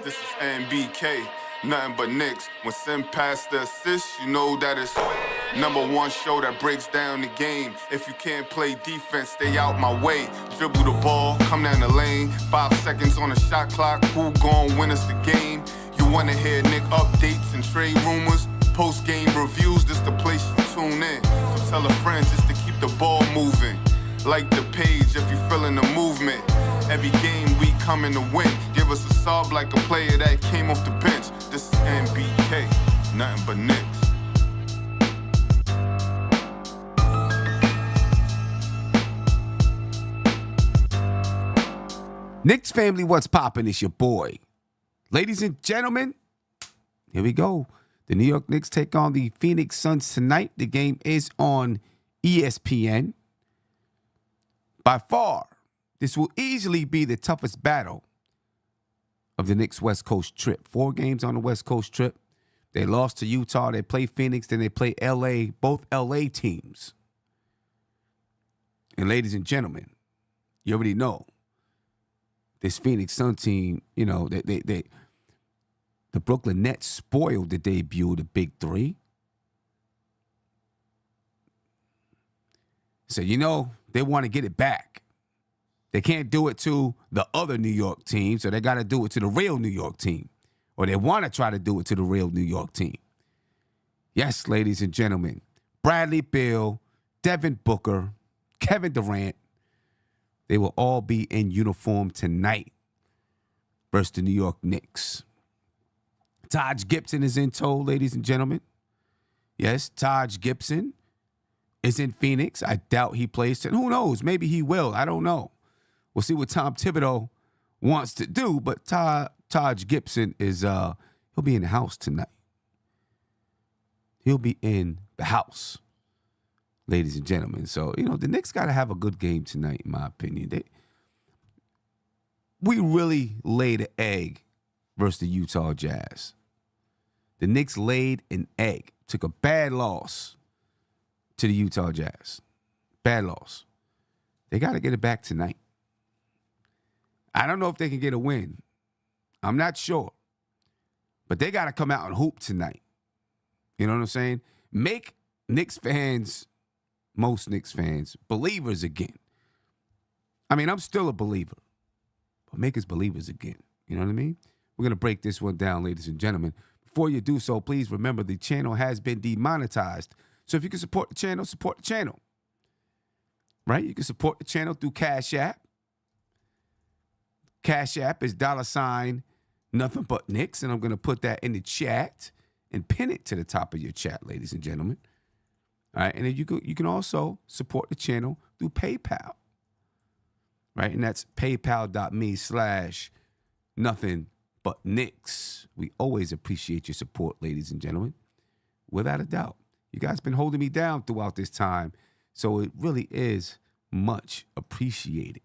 This is NBK, nothing but Knicks. When Sim pass the assist, you know that it's #1 show that breaks down the game. If you can't play defense, stay out my way. Dribble the ball, come down the lane. 5 seconds on the shot clock, who gon' win us the game? You wanna hear Nick updates and trade rumors? Post-game reviews, this the place you tune in. So tell a friend just to keep the ball moving. Like the page if you feeling the movement. Every game we coming to win. Give us a sub like a player that came off the bench. This is NBK, nothing but Knicks. Knicks family, what's poppin'? It's your boy. Ladies and gentlemen, here we go. The New York Knicks take on the Phoenix Suns tonight. The game is on ESPN. By far, this will easily be the toughest battle of the Knicks West Coast trip. 4 games on the West Coast trip. They lost to Utah. They play Phoenix. Then they play LA, both LA teams. And ladies and gentlemen, you already know this Phoenix Sun team, you know, the Brooklyn Nets spoiled the debut of the Big Three. So, you know, they want to get it back. They can't do it to the other New York team, so they got to do it to the real New York team. Or they want to try to do it to the real New York team. Yes, ladies and gentlemen, Bradley Beal, Devin Booker, Kevin Durant, they will all be in uniform tonight versus the New York Knicks. Taj Gibson is in tow, ladies and gentlemen. Yes, Taj Gibson is in Phoenix. I doubt he plays. Who knows? Maybe he will. I don't know. We'll see what Tom Thibodeau wants to do. But Taj Gibson is he'll be in the house tonight. He'll be in the house, ladies and gentlemen. So, you know, the Knicks got to have a good game tonight, in my opinion. We really laid an egg versus the Utah Jazz. The Knicks laid an egg. Took a bad loss to the Utah Jazz. Bad loss. They got to get it back tonight. I don't know if they can get a win. I'm not sure. But they got to come out and hoop tonight. You know what I'm saying? Make Knicks fans, most Knicks fans, believers again. I mean, I'm still a believer. But make us believers again. You know what I mean? We're going to break this one down, ladies and gentlemen. Before you do so, please remember the channel has been demonetized. So if you can support the channel, support the channel. Right? You can support the channel through Cash App. Cash App is $ nothing but Knicks. And I'm going to put that in the chat and pin it to the top of your chat, ladies and gentlemen. All right? And then you can also support the channel through PayPal. Right? And that's paypal.me/nothing but Knicks. We always appreciate your support, ladies and gentlemen. Without a doubt. You guys been holding me down throughout this time, so it really is much appreciated.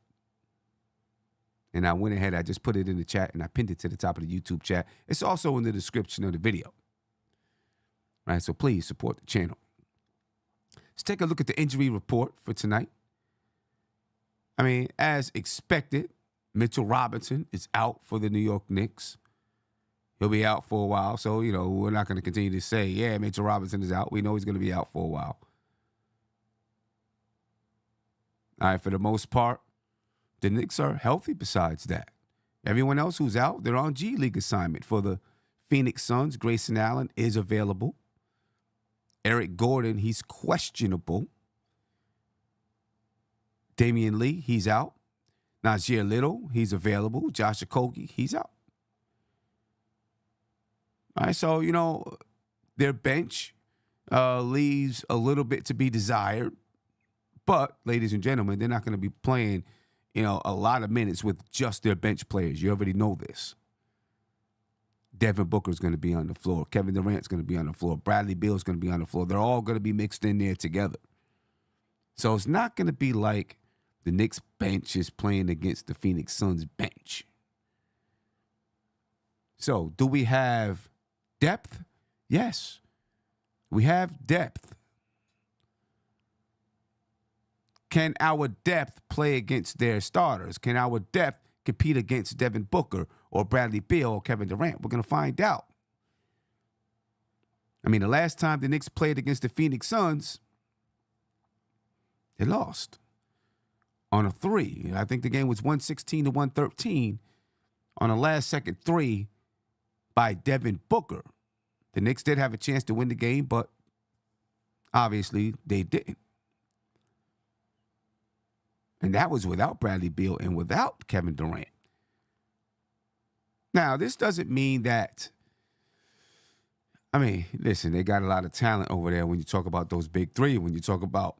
And I went ahead, I just put it in the chat, and I pinned it to the top of the YouTube chat. It's also in the description of the video. All right, so please support the channel. Let's take a look at the injury report for tonight. I mean, as expected, Mitchell Robinson is out for the New York Knicks. He'll be out for a while. So, you know, we're not going to continue to say, yeah, Mitchell Robinson is out. We know he's going to be out for a while. All right, for the most part, the Knicks are healthy besides that. Everyone else who's out, they're on G League assignment. For the Phoenix Suns, Grayson Allen is available. Eric Gordon, he's questionable. Damian Lee, he's out. Nasir Little, he's available. Josh Okogie, he's out. All right, so, you know, their bench leaves a little bit to be desired. But, ladies and gentlemen, they're not going to be playing, you know, a lot of minutes with just their bench players. You already know this. Devin Booker's going to be on the floor. Kevin Durant's going to be on the floor. Bradley Beal's going to be on the floor. They're all going to be mixed in there together. So it's not going to be like the Knicks bench is playing against the Phoenix Suns bench. So, do we have depth? Yes. We have depth. Can our depth play against their starters? Can our depth compete against Devin Booker or Bradley Beal or Kevin Durant? We're going to find out. I mean, the last time the Knicks played against the Phoenix Suns, they lost on a three. I think the game was 116-113 on a last-second three by Devin Booker. The Knicks did have a chance to win the game, but obviously they didn't. And that was without Bradley Beal and without Kevin Durant. Now, this doesn't mean that, I mean, listen, they got a lot of talent over there when you talk about those big three. When you talk about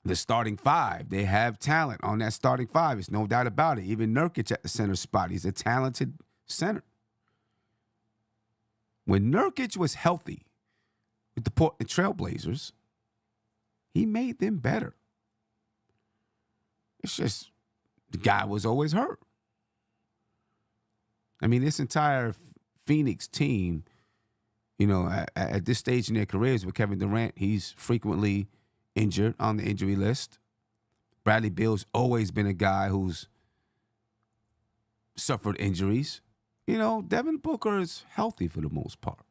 the starting five, they have talent on that starting five. There's no doubt about it. Even Nurkic at the center spot, he's a talented center. When Nurkic was healthy with the Portland Trailblazers, he made them better. It's just the guy was always hurt. I mean, this entire Phoenix team, you know, at this stage in their careers with Kevin Durant, he's frequently injured on the injury list. Bradley Beal's always been a guy who's suffered injuries. You know, Devin Booker is healthy for the most part.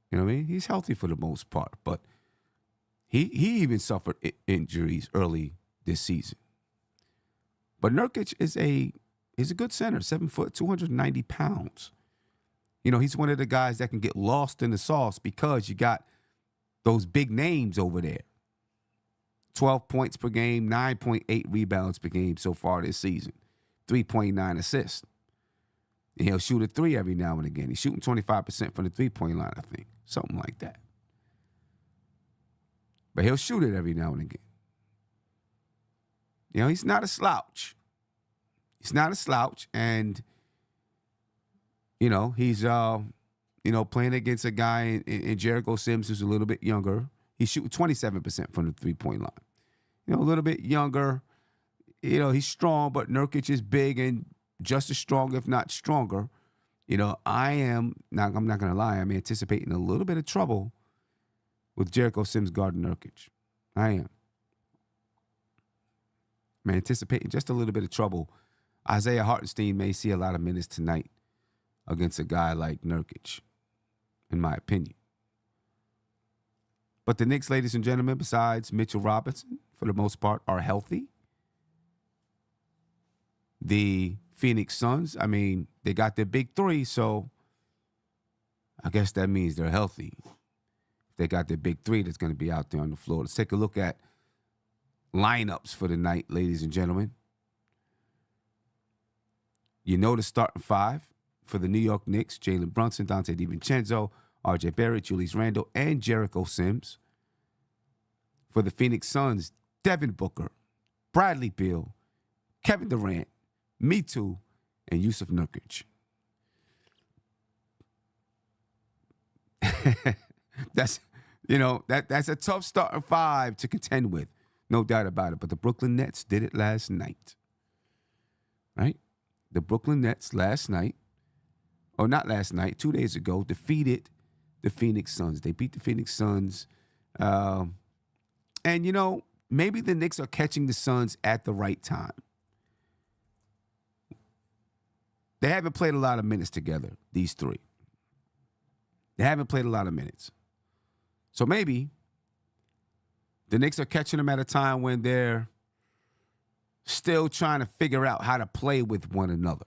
You know what I mean? He's healthy for the most part, but he even suffered injuries early this season. But Nurkic is a good center, 7 foot, 290 pounds. You know, he's one of the guys that can get lost in the sauce because you got those big names over there. 12 points per game, 9.8 rebounds per game so far this season, 3.9 assists. And he'll shoot a three every now and again. He's shooting 25% from the three-point line, I think, something like that. But he'll shoot it every now and again. You know, he's not a slouch. He's not a slouch. And, you know, he's, playing against a guy in Jericho Sims who's a little bit younger. He's shooting 27% from the three-point line. You know, a little bit younger. You know, he's strong, but Nurkic is big and just as strong, if not stronger. You know, I'm not going to lie, I'm anticipating a little bit of trouble with Jericho Sims guarding Nurkic. I am. I'm anticipating just a little bit of trouble. Isaiah Hartenstein may see a lot of minutes tonight against a guy like Nurkic, in my opinion. But the Knicks, ladies and gentlemen, besides Mitchell Robinson, for the most part, are healthy. The Phoenix Suns, I mean, they got their big three, so I guess that means they're healthy. If they got their big three that's going to be out there on the floor. Let's take a look at lineups for the night, ladies and gentlemen. You know the starting five for the New York Knicks: Jalen Brunson, Dante DiVincenzo, RJ Barrett, Julius Randle, and Jericho Sims. For the Phoenix Suns, Devin Booker, Bradley Beal, Kevin Durant, Me Too, and Yusuf Nurkic. That's a tough starting five to contend with, no doubt about it. But the Brooklyn Nets did it last night, right? The Brooklyn Nets last night, or not last night, 2 days ago, defeated the Phoenix Suns. They beat the Phoenix Suns. And, you know, maybe the Knicks are catching the Suns at the right time. They haven't played a lot of minutes together, these three. They haven't played a lot of minutes. So maybe the Knicks are catching them at a time when they're still trying to figure out how to play with one another.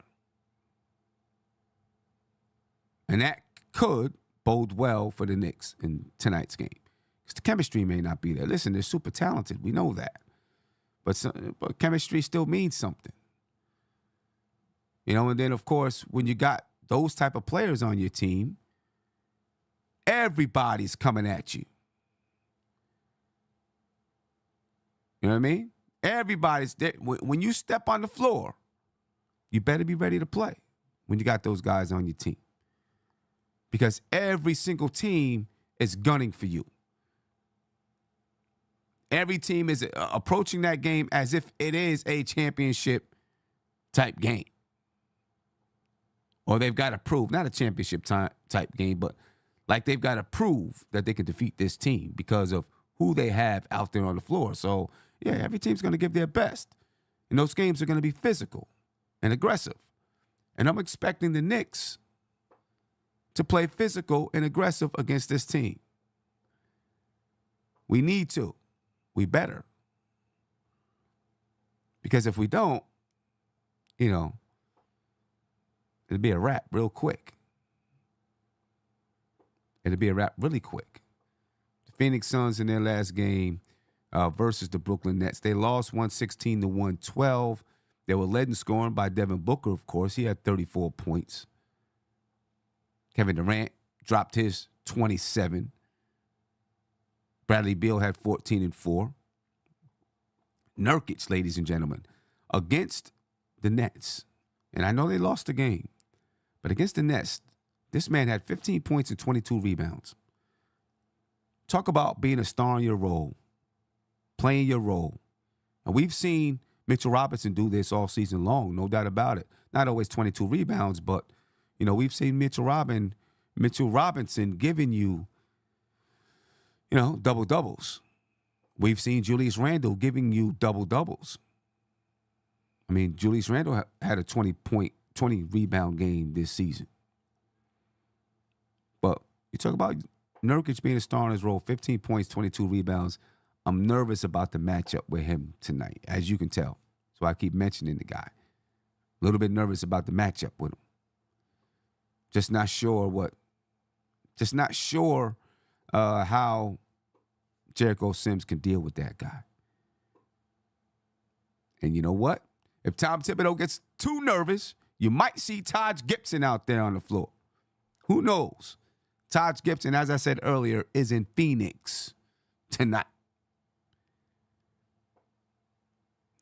And that could bode well for the Knicks in tonight's game. Because the chemistry may not be there. Listen, they're super talented. We know that. But chemistry still means something. You know, and then, of course, when you got those type of players on your team, everybody's coming at you. You know what I mean? Everybody's there. When you step on the floor, you better be ready to play when you got those guys on your team. Because every single team is gunning for you. Every team is approaching that game as if it is a championship type game. Or they've got to prove, not a championship type game, but like they've got to prove that they can defeat this team because of who they have out there on the floor. So, yeah, every team's going to give their best. And those games are going to be physical and aggressive. And I'm expecting the Knicks to play physical and aggressive against this team. We need to. We better. Because if we don't, it'll be a wrap real quick. It'll be a wrap really quick. The Phoenix Suns in their last game versus the Brooklyn Nets, they lost 116-112. They were led in scoring by Devin Booker, of course. He had 34 points. Kevin Durant dropped his 27. Bradley Beal had 14 and 4. Nurkic, ladies and gentlemen, against the Nets. And I know they lost the game, but against the Nets, this man had 15 points and 22 rebounds. Talk about being a star in your role, playing your role. And we've seen Mitchell Robinson do this all season long, no doubt about it. Not always 22 rebounds, but, we've seen Mitchell Robinson giving you, double-doubles. We've seen Julius Randle giving you double-doubles. I mean, Julius Randle had a 20 rebound game this season. But you talk about Nurkic being a star in his role, 15 points, 22 rebounds. I'm nervous about the matchup with him tonight, as you can tell. So I keep mentioning the guy. A little bit nervous about the matchup with him. Just not sure how Jericho Sims can deal with that guy. And you know what? If Tom Thibodeau gets too nervous, you might see Taj Gibson out there on the floor. Who knows? Taj Gibson, as I said earlier, is in Phoenix tonight.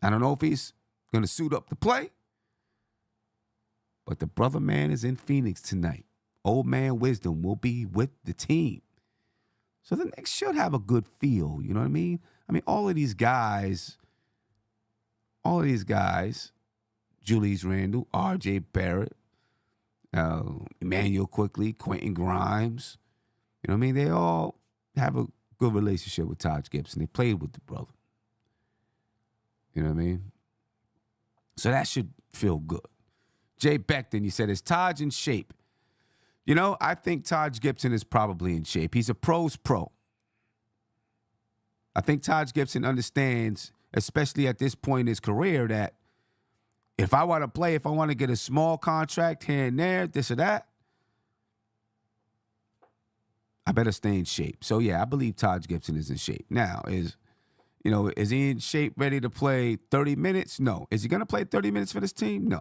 I don't know if he's going to suit up to play, but the brother man is in Phoenix tonight. Old man Wisdom will be with the team. So the Knicks should have a good feel, you know what I mean? I mean, all of these guys, Julius Randle, R.J. Barrett, Emmanuel Quickly, Quentin Grimes, you know what I mean? They all have a good relationship with Taj Gibson. They played with the brother. You know what I mean? So that should feel good. Jay Beckton, you said, is Taj in shape? I think Taj Gibson is probably in shape. He's a pro's pro. I think Taj Gibson understands, especially at this point in his career, that if I want to play, if I want to get a small contract here and there, this or that, I better stay in shape. So, yeah, I believe Taj Gibson is in shape. Now, is he in shape, ready to play 30 minutes? No. Is he going to play 30 minutes for this team? No.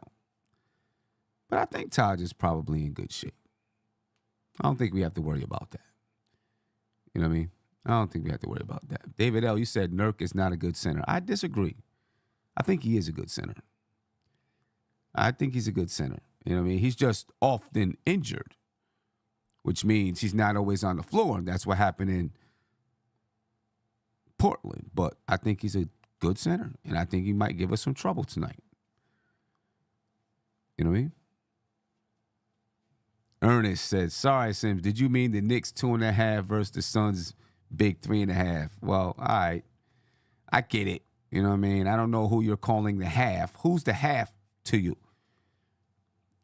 But I think Taj is probably in good shape. I don't think we have to worry about that. You know what I mean? I don't think we have to worry about that. David L., you said Nurk is not a good center. I disagree. I think he is a good center. I think he's a good center. You know what I mean? He's just often injured, which means he's not always on the floor. And that's what happened in Portland. But I think he's a good center, and I think he might give us some trouble tonight. You know what I mean? Ernest said, sorry, Sims, did you mean the Knicks 2.5 versus the Suns big 3.5? Well, all right. I get it. You know what I mean? I don't know who you're calling the half. Who's the half to you?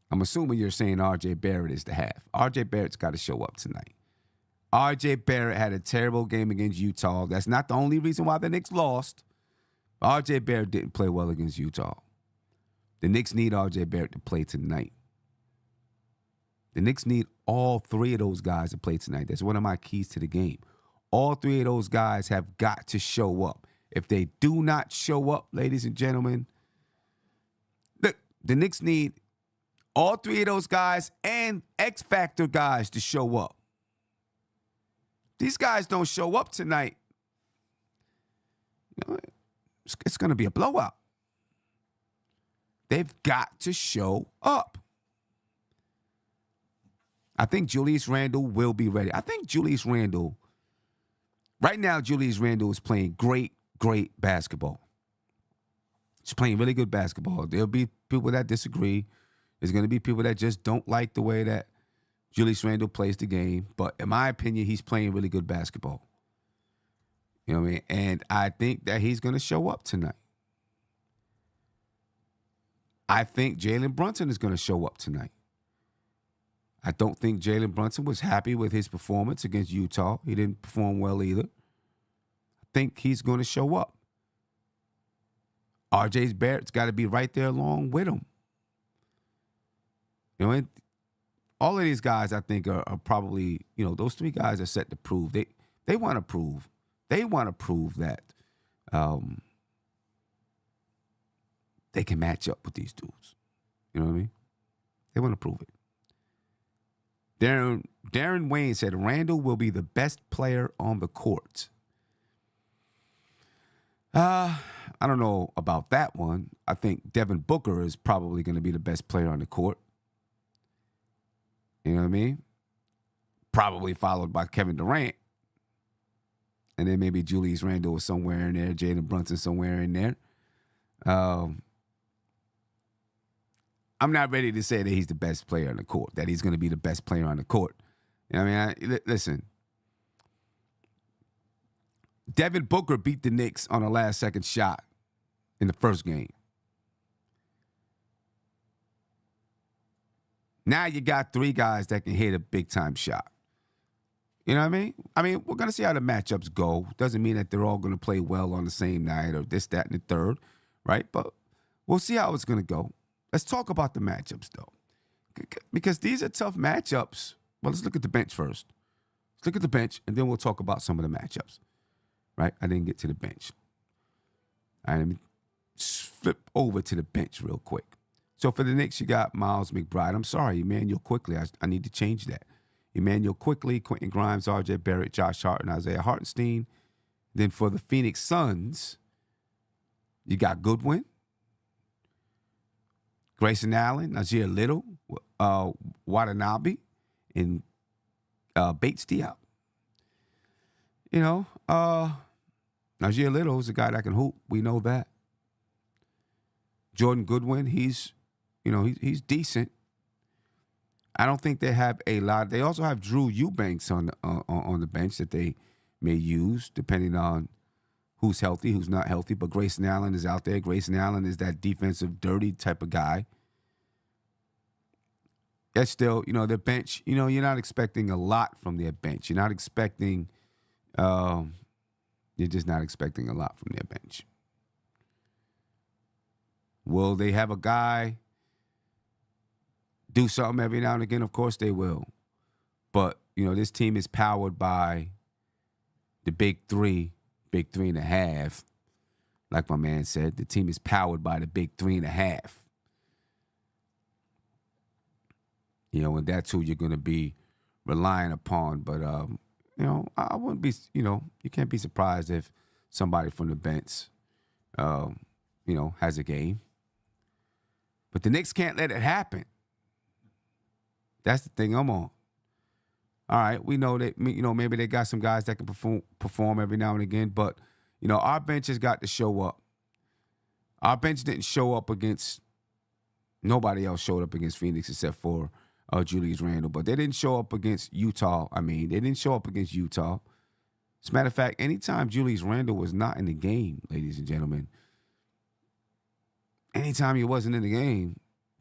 I'm assuming you're saying R.J. Barrett is the half. R.J. Barrett's got to show up tonight. R.J. Barrett had a terrible game against Utah. That's not the only reason why the Knicks lost. R.J. Barrett didn't play well against Utah. The Knicks need R.J. Barrett to play tonight. The Knicks need all three of those guys to play tonight. That's one of my keys to the game. All three of those guys have got to show up. If they do not show up, ladies and gentlemen, look, the Knicks need all three of those guys and X Factor guys to show up. These guys don't show up tonight, it's going to be a blowout. They've got to show up. I think Julius Randle will be ready. I think Julius Randle, right now, Julius Randle is playing great basketball. He's playing really good basketball. There'll be people that disagree. There's going to be people that just don't like the way that Julius Randle plays the game. But in my opinion, he's playing really good basketball. You know what I mean? And I think that he's going to show up tonight. I think Jalen Brunson is going to show up tonight. I don't think Jalen Brunson was happy with his performance against Utah. He didn't perform well either. I think he's going to show up. RJ Barrett's got to be right there along with him. You know, and all of these guys, I think, are probably, those three guys are set to prove. They want to prove. They want to prove that they can match up with these dudes. You know what I mean? They want to prove it. Darren Wayne said Randall will be the best player on the court. I don't know about that one. I think Devin Booker is probably going to be the best player on the court. You know what I mean? Probably followed by Kevin Durant. And then maybe Julius Randle was somewhere in there, Jalen Brunson somewhere in there. I'm not ready to say that he's the best player on the court, that he's going to be the best player on the court. You know what I mean? Listen. Devin Booker beat the Knicks on a last-second shot in the first game. Now you got three guys that can hit a big-time shot. You know what I mean? We're going to see how the matchups go. Doesn't mean that they're all going to play well on the same night or this, that, and the third, right? But we'll see how it's going to go. Let's talk about the matchups, though, because these are tough matchups. Well, let's look at the bench first. Let's look at the bench, and then we'll talk about some of the matchups, right? I didn't get to the bench. All right, let me flip over to the bench real quick. So for the Knicks, you got Miles McBride. I'm sorry, Emmanuel Quickley. I need to change that. Emmanuel Quickley, Quentin Grimes, RJ Barrett, Josh Hart, and Isaiah Hartenstein. Then for the Phoenix Suns, you got Goodwin, Grayson Allen, Nazir Little, Watanabe, and Bates Diop. Nazir Little is a guy that can hoop. We know that. Jordan Goodwin, he's decent. I don't think they have a lot. They also have Drew Eubanks on the bench that they may use depending on who's healthy, who's not healthy. But Grayson Allen is out there. Grayson Allen is that defensive, dirty type of guy. That's still, their bench, you're not expecting a lot from their bench. You're not expecting, you're just not expecting a lot from their bench. Will they have a guy do something every now and again? Of course they will. But, this team is powered by the big three and a half. Like my man said, the team is powered by the big 3.5. And that's who you're going to be relying upon. But, I wouldn't be, you can't be surprised if somebody from the bench, has a game. But the Knicks can't let it happen. That's the thing I'm on. All right, we know that, maybe they got some guys that can perform every now and again, but, our bench has got to show up. Our bench didn't show up against, nobody else showed up against Phoenix except for Julius Randle, but they didn't show up against Utah. They didn't show up against Utah. As a matter of fact, anytime Julius Randle was not in the game, ladies and gentlemen, anytime he wasn't in the game,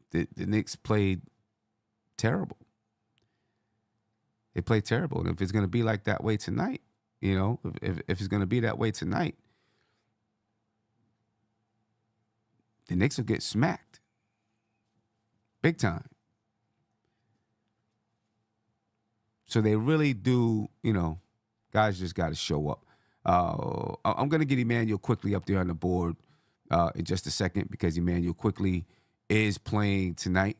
the Knicks played terrible. They played terrible. And if it's going to be like that way tonight, if it's going to be that way tonight, the Knicks will get smacked. Big time. So they really do, guys just got to show up. I'm going to get Emmanuel Quickley up there on the board in just a second because Emmanuel Quickley is playing tonight.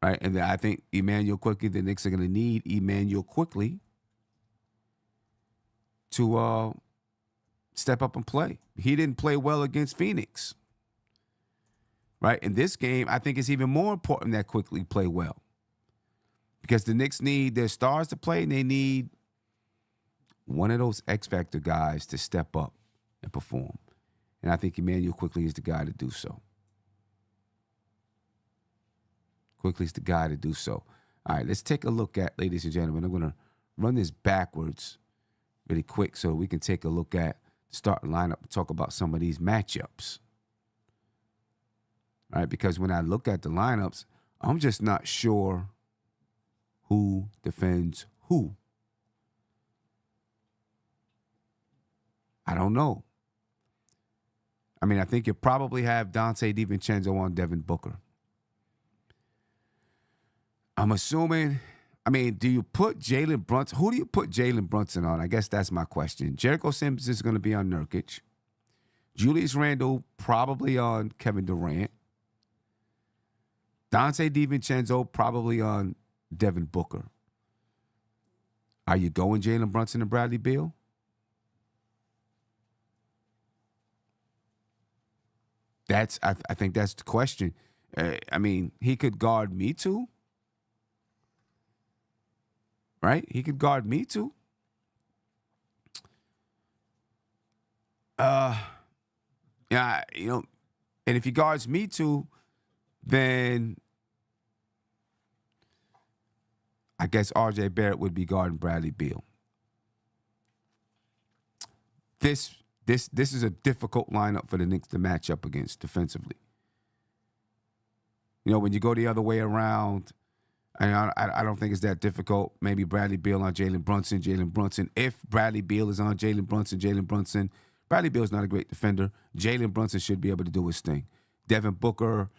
Right, and I think Emmanuel Quickley, the Knicks are going to need Emmanuel Quickley to step up and play. He didn't play well against Phoenix. Right, in this game, I think it's even more important that Quickley play well because the Knicks need their stars to play, and they need one of those X Factor guys to step up and perform. And I think Emmanuel Quickley is the guy to do so. Quickley's the guy to do so. All right, let's take a look at, ladies and gentlemen, I'm going to run this backwards really quick so we can take a look at the starting lineup and talk about some of these matchups. right? Because when I look at the lineups, I'm just not sure who defends who. I don't know. I mean, I think you probably have Dante DiVincenzo on Devin Booker. I'm assuming, I mean, do you put Jalen Brunson? Who do you put Jalen Brunson on? I guess that's my question. Jericho Sims is going to be on Nurkic. Julius Randle probably on Kevin Durant. Dante DiVincenzo probably on Devin Booker. Are you going Jalen Brunson and Bradley Beal? I think that's the question. I mean, he could guard me too. Right? He could guard me too. Yeah, and if he guards me too, then I guess RJ Barrett would be guarding Bradley Beal. This is a difficult lineup for the Knicks to match up against defensively. When you go the other way around, I don't think it's that difficult. Maybe Bradley Beal on Jalen Brunson. If Bradley Beal is on Jalen Brunson. Bradley Beal's not a great defender. Jalen Brunson should be able to do his thing. Devin Booker,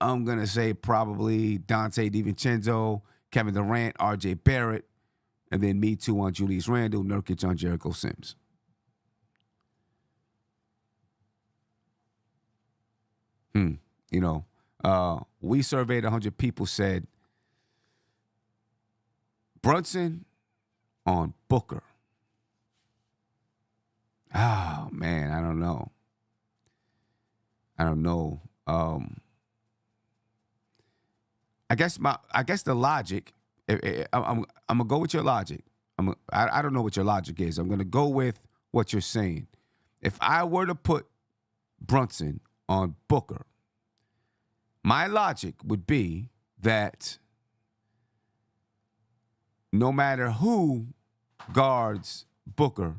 I'm going to say probably Dante DiVincenzo, Kevin Durant, RJ Barrett, and then me too on Julius Randle, Nurkic on Jericho Sims. We surveyed 100 people, said Brunson on Booker. Oh, man, I don't know. I guess the logic. I'm gonna go with your logic. I don't know what your logic is. I'm gonna go with what you're saying. If I were to put Brunson on Booker, my logic would be that no matter who guards Booker,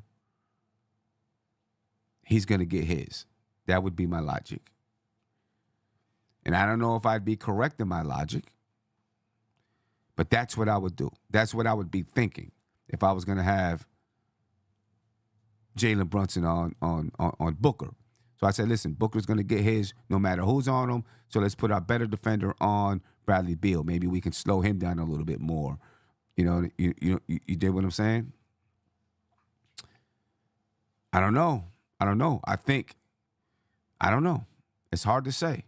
he's going to get his. That would be my logic. And I don't know if I'd be correct in my logic, but that's what I would do. That's what I would be thinking if I was going to have Jalen Brunson on Booker. So I said, listen, Booker's going to get his no matter who's on him. So let's put our better defender on Bradley Beal. Maybe we can slow him down a little bit more. You did what I'm saying? I don't know. I don't know. It's hard to say.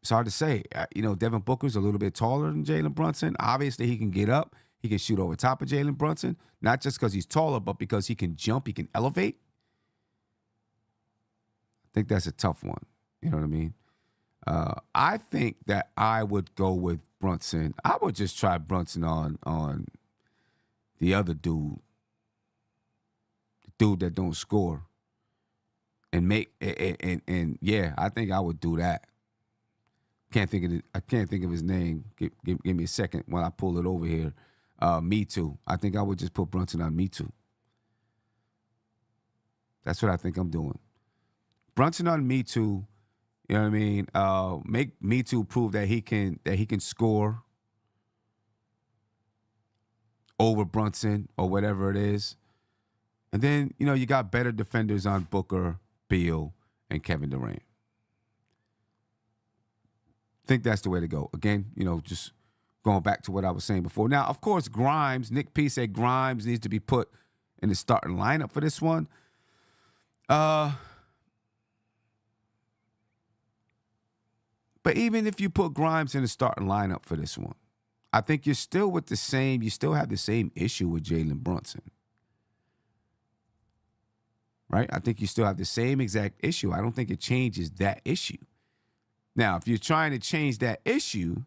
Devin Booker's a little bit taller than Jalen Brunson. Obviously, he can get up. He can shoot over top of Jalen Brunson, not just because he's taller, but because he can jump, he can elevate. I think that's a tough one. You know what I mean? I think that I would go with Brunson. I would just try Brunson on the other dude. The dude that don't score. And yeah, I think I would do that. I can't think of his name. Give me a second while I pull it over here. Me Too. I think I would just put Brunson on Me Too. That's what I think I'm doing. Brunson on Me Too. You know what I mean? Make Me Too prove that he can score over Brunson or whatever it is. And then, you got better defenders on Booker, Beal, and Kevin Durant. I think that's the way to go. Again, just going back to what I was saying before. Now, of course, Nick P said Grimes needs to be put in the starting lineup for this one. But even if you put Grimes in the starting lineup for this one, I think you still have the same issue with Jalen Brunson. Right? I think you still have the same exact issue. I don't think it changes that issue. Now, if you're trying to change that issue,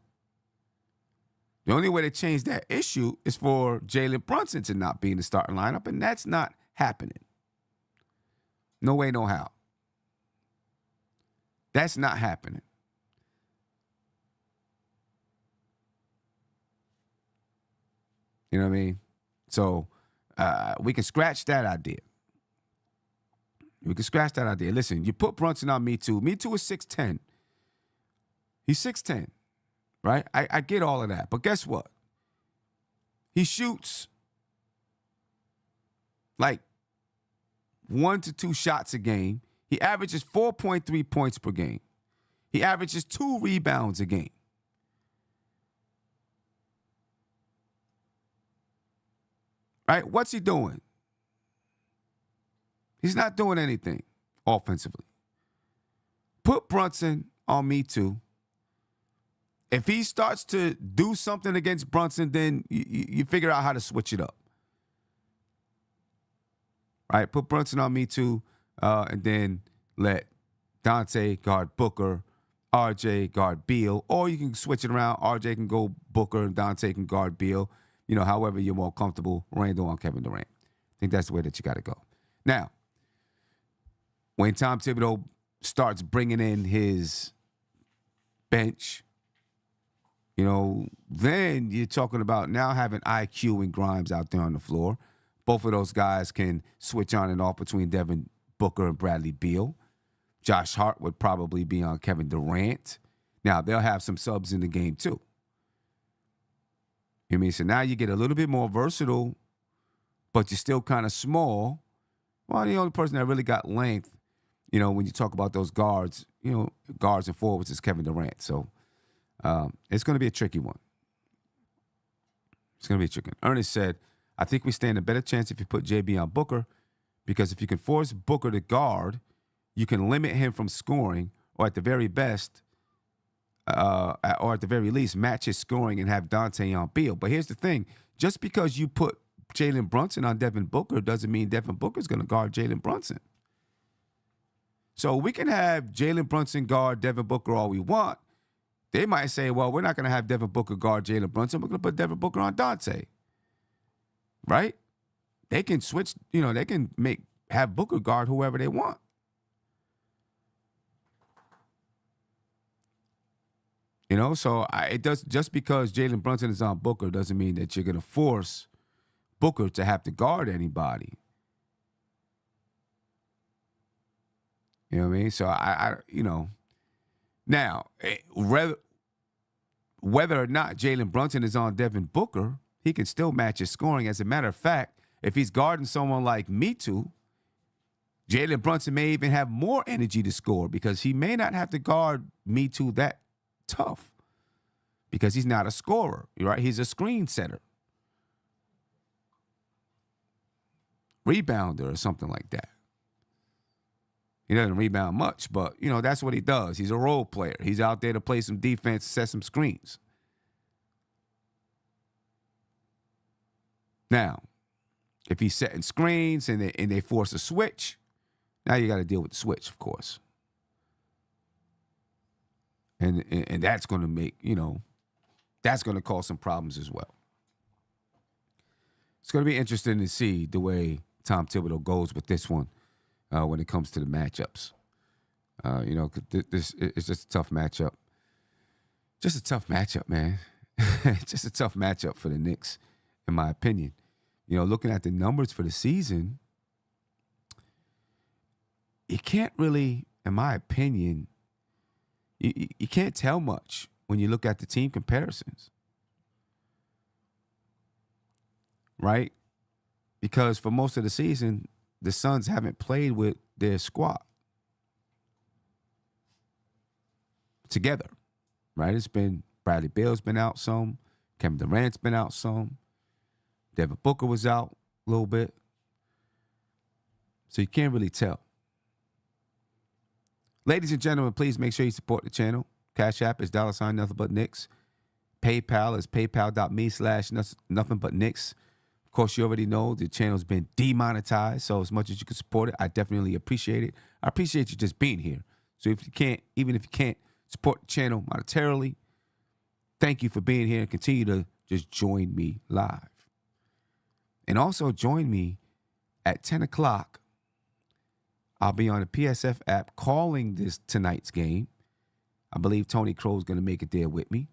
the only way to change that issue is for Jalen Brunson to not be in the starting lineup, and that's not happening. No way, no how. That's not happening. You know what I mean? So we can scratch that idea. We can scratch that idea. Listen, you put Brunson on Me Too. Me Too is 6'10". He's 6'10", right? I get all of that. But guess what? He shoots like 1 to 2 shots a game. He averages 4.3 points per game. He averages 2 rebounds a game. Right? What's he doing? He's not doing anything offensively. Put Brunson on Me Too. If he starts to do something against Brunson, then you figure out how to switch it up. Right? Put Brunson on Me Too, and then let Dante guard Booker, RJ guard Beal, or you can switch it around. RJ can go Booker and Dante can guard Beal. However you're more comfortable. Randall on Kevin Durant. I think that's the way that you got to go. Now, when Tom Thibodeau starts bringing in his bench, then you're talking about now having IQ and Grimes out there on the floor. Both of those guys can switch on and off between Devin Booker and Bradley Beal. Josh Hart would probably be on Kevin Durant. Now, they'll have some subs in the game, too. You know what I mean? So now you get a little bit more versatile, but you're still kind of small. Well, the only person that really got length, when you talk about those guards, guards and forwards is Kevin Durant. So it's going to be a tricky one. It's going to be a tricky one. Ernest said, I think we stand a better chance if you put JB on Booker, because if you can force Booker to guard, you can limit him from scoring, or at the very best, or at the very least, match his scoring and have Dante on Beal. But here's the thing. Just because you put Jalen Brunson on Devin Booker doesn't mean Devin Booker's going to guard Jalen Brunson. So we can have Jalen Brunson guard Devin Booker all we want. They might say, well, we're not going to have Devin Booker guard Jalen Brunson. We're going to put Devin Booker on Dante. Right? They can switch, they can have Booker guard whoever they want. So it does, just because Jalen Brunson is on Booker doesn't mean that you're going to force Booker to have to guard anybody. You know what I mean? So now, whether or not Jalen Brunson is on Devin Booker, he can still match his scoring. As a matter of fact, if he's guarding someone like Me Too, Jalen Brunson may even have more energy to score because he may not have to guard Me Too that tough because he's not a scorer, right? He's a screen setter, rebounder or something like that. He doesn't rebound much, but, that's what he does. He's a role player. He's out there to play some defense, set some screens. Now, if he's setting screens and they force a switch, now you got to deal with the switch, of course. And that's going to make, that's going to cause some problems as well. It's going to be interesting to see the way Tom Thibodeau goes with this one when it comes to the matchups. This is just a tough matchup. Just a tough matchup, man. Just a tough matchup for the Knicks, in my opinion. Looking at the numbers for the season, you can't really, in my opinion, you can't tell much when you look at the team comparisons. Right? Because for most of the season, the Suns haven't played with their squad together. Right? It's been Bradley Beal's been out some. Kevin Durant's been out some. Devin Booker was out a little bit. So you can't really tell. Ladies and gentlemen, please make sure you support the channel. Cash App is $ nothing but Knicks. PayPal is paypal.me/nothing but Knicks. Of course, you already know the channel's been demonetized, so as much as you can support it, I definitely appreciate it. I appreciate you just being here. So even if you can't support the channel monetarily, thank you for being here and continue to just join me live. And also join me at 10 o'clock. I'll be on the PSF app calling tonight's game. I believe Tony Crow's going to make it there with me.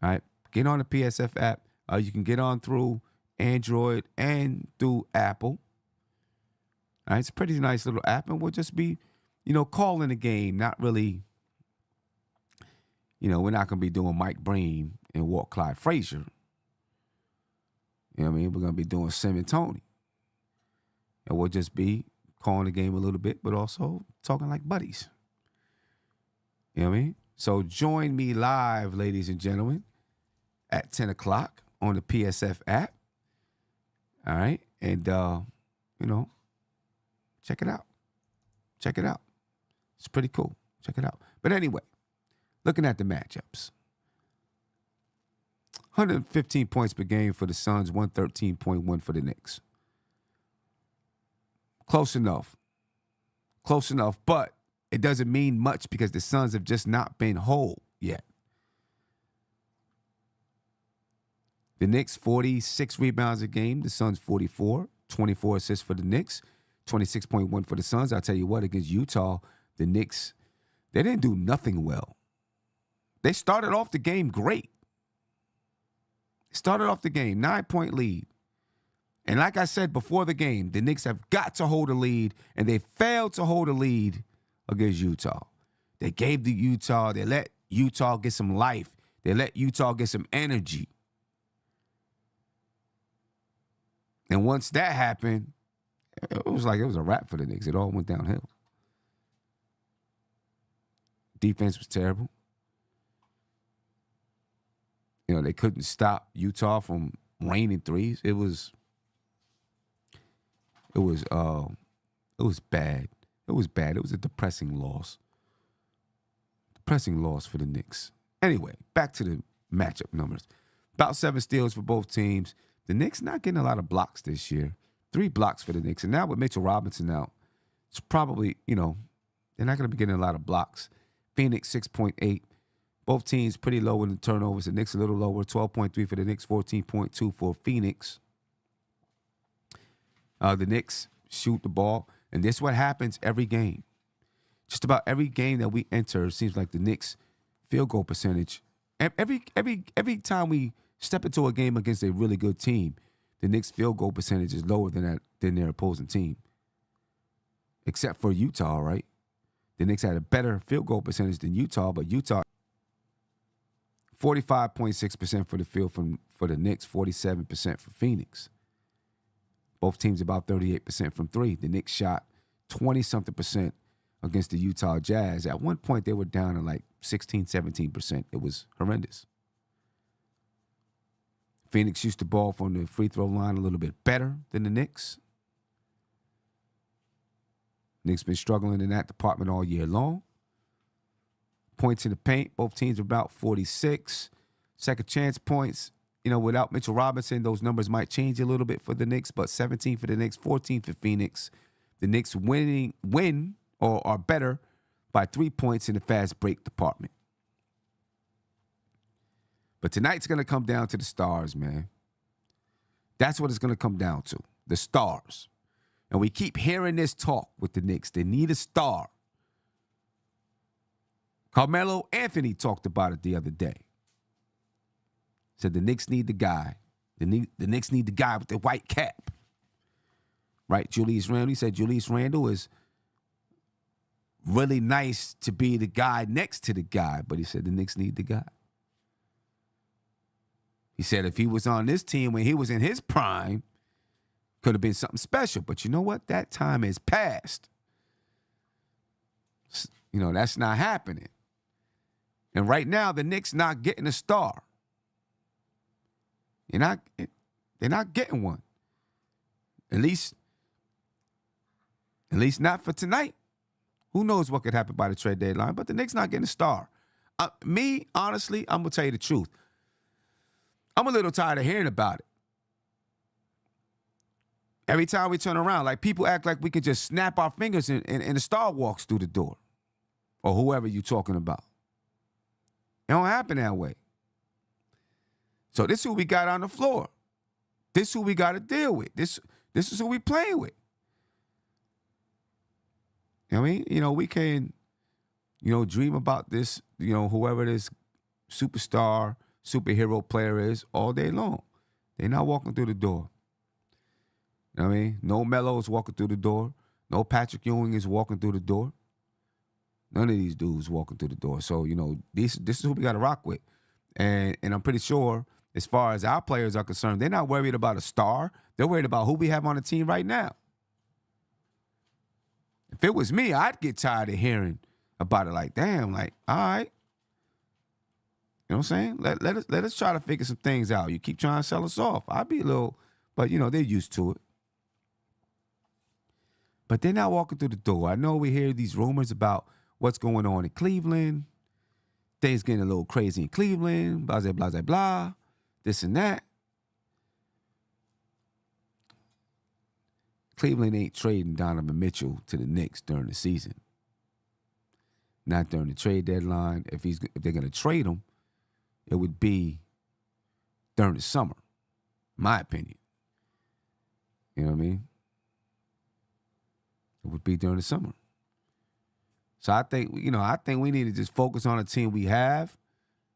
All right. Get on the PSF app. You can get on through Android and through Apple. All right, it's a pretty nice little app, and we'll just be, calling the game. Not really, we're not going to be doing Mike Breen and Walt Clyde Frazier. You know what I mean? We're going to be doing Sim and Tony. And we'll just be calling the game a little bit, but also talking like buddies. You know what I mean? So join me live, ladies and gentlemen, at 10 o'clock on the PSF app. All right? And, check it out. Check it out. It's pretty cool. Check it out. But anyway, looking at the matchups. 115 points per game for the Suns, 113.1 for the Knicks. Close enough. Close enough, but it doesn't mean much because the Suns have just not been whole yet. The Knicks, 46 rebounds a game. The Suns, 44. 24 assists for the Knicks. 26.1 for the Suns. I'll tell you what, against Utah, the Knicks, they didn't do nothing well. They started off the game great. Started off the game, 9-point lead. And like I said before the game, the Knicks have got to hold a lead, and they failed to hold a lead against Utah. They gave the Utah, they let Utah get some life. They let Utah get some energy. And once that happened, it was like it was a wrap for the Knicks. It all went downhill. Defense was terrible. They couldn't stop Utah from raining threes. It was bad. It was bad. It was a depressing loss. Depressing loss for the Knicks. Anyway, back to the matchup numbers. About 7 steals for both teams. The Knicks not getting a lot of blocks this year. 3 blocks for the Knicks. And now with Mitchell Robinson out, it's probably, they're not going to be getting a lot of blocks. Phoenix, 6.8. Both teams pretty low in the turnovers. The Knicks a little lower, 12.3 for the Knicks, 14.2 for Phoenix. The Knicks shoot the ball, and this is what happens every game. Just about every game that we enter, it seems like the Knicks field goal percentage. Every time we step into a game against a really good team, the Knicks field goal percentage is lower than their opposing team. Except for Utah, right? The Knicks had a better field goal percentage than Utah, but Utah 45.6% for the field for the Knicks, 47% for Phoenix. Both teams about 38% from 3. The Knicks shot 20-something% against the Utah Jazz. At one point, they were down to like 16, 17%. It was horrendous. Phoenix shoots the ball from the free throw line a little bit better than the Knicks. Knicks been struggling in that department all year long. Points in the paint, both teams are about 46. Second chance points, without Mitchell Robinson, those numbers might change a little bit for the Knicks, but 17 for the Knicks, 14 for Phoenix. The Knicks win or are better by 3 points in the fast break department. But tonight's going to come down to the stars, man. That's what it's going to come down to, the stars. And we keep hearing this talk with the Knicks. They need a star. Carmelo Anthony talked about it the other day. Said the Knicks need the guy. The Knicks need the guy with the white cap. Right? Julius Randle. He said Julius Randle is really nice to be the guy next to the guy, but he said the Knicks need the guy. He said if he was on this team when he was in his prime, could have been something special. But you know what? That time is past. That's not happening. And right now, the Knicks not getting a star. They're not getting one. At least not for tonight. Who knows what could happen by the trade deadline? But the Knicks not getting a star. Me, honestly, I'm going to tell you the truth. I'm a little tired of hearing about it. Every time we turn around, like people act like we can just snap our fingers and a star walks through the door. Or whoever you're talking about. It don't happen that way. So this is who we got on the floor. This is who we got to deal with. This is who we playing with. You know what I mean? We can, dream about this, whoever this superstar, superhero player is all day long. They're not walking through the door. You know what I mean? No Melo's walking through the door. No Patrick Ewing is walking through the door. None of these dudes walking through the door. So, this is who we got to rock with. And I'm pretty sure, as far as our players are concerned, they're not worried about a star. They're worried about who we have on the team right now. If it was me, I'd get tired of hearing about it like, damn, like, all right. You know what I'm saying? Let us try to figure some things out. You keep trying to sell us off. I'd be a little, but, they're used to it. But they're not walking through the door. I know we hear these rumors about what's going on in Cleveland. Things getting a little crazy in Cleveland. Blah, blah, blah, blah, blah. This and that. Cleveland ain't trading Donovan Mitchell to the Knicks during the season. Not during the trade deadline. If they're going to trade him, it would be during the summer, my opinion. You know what I mean? It would be during the summer. So I think we need to just focus on the team we have.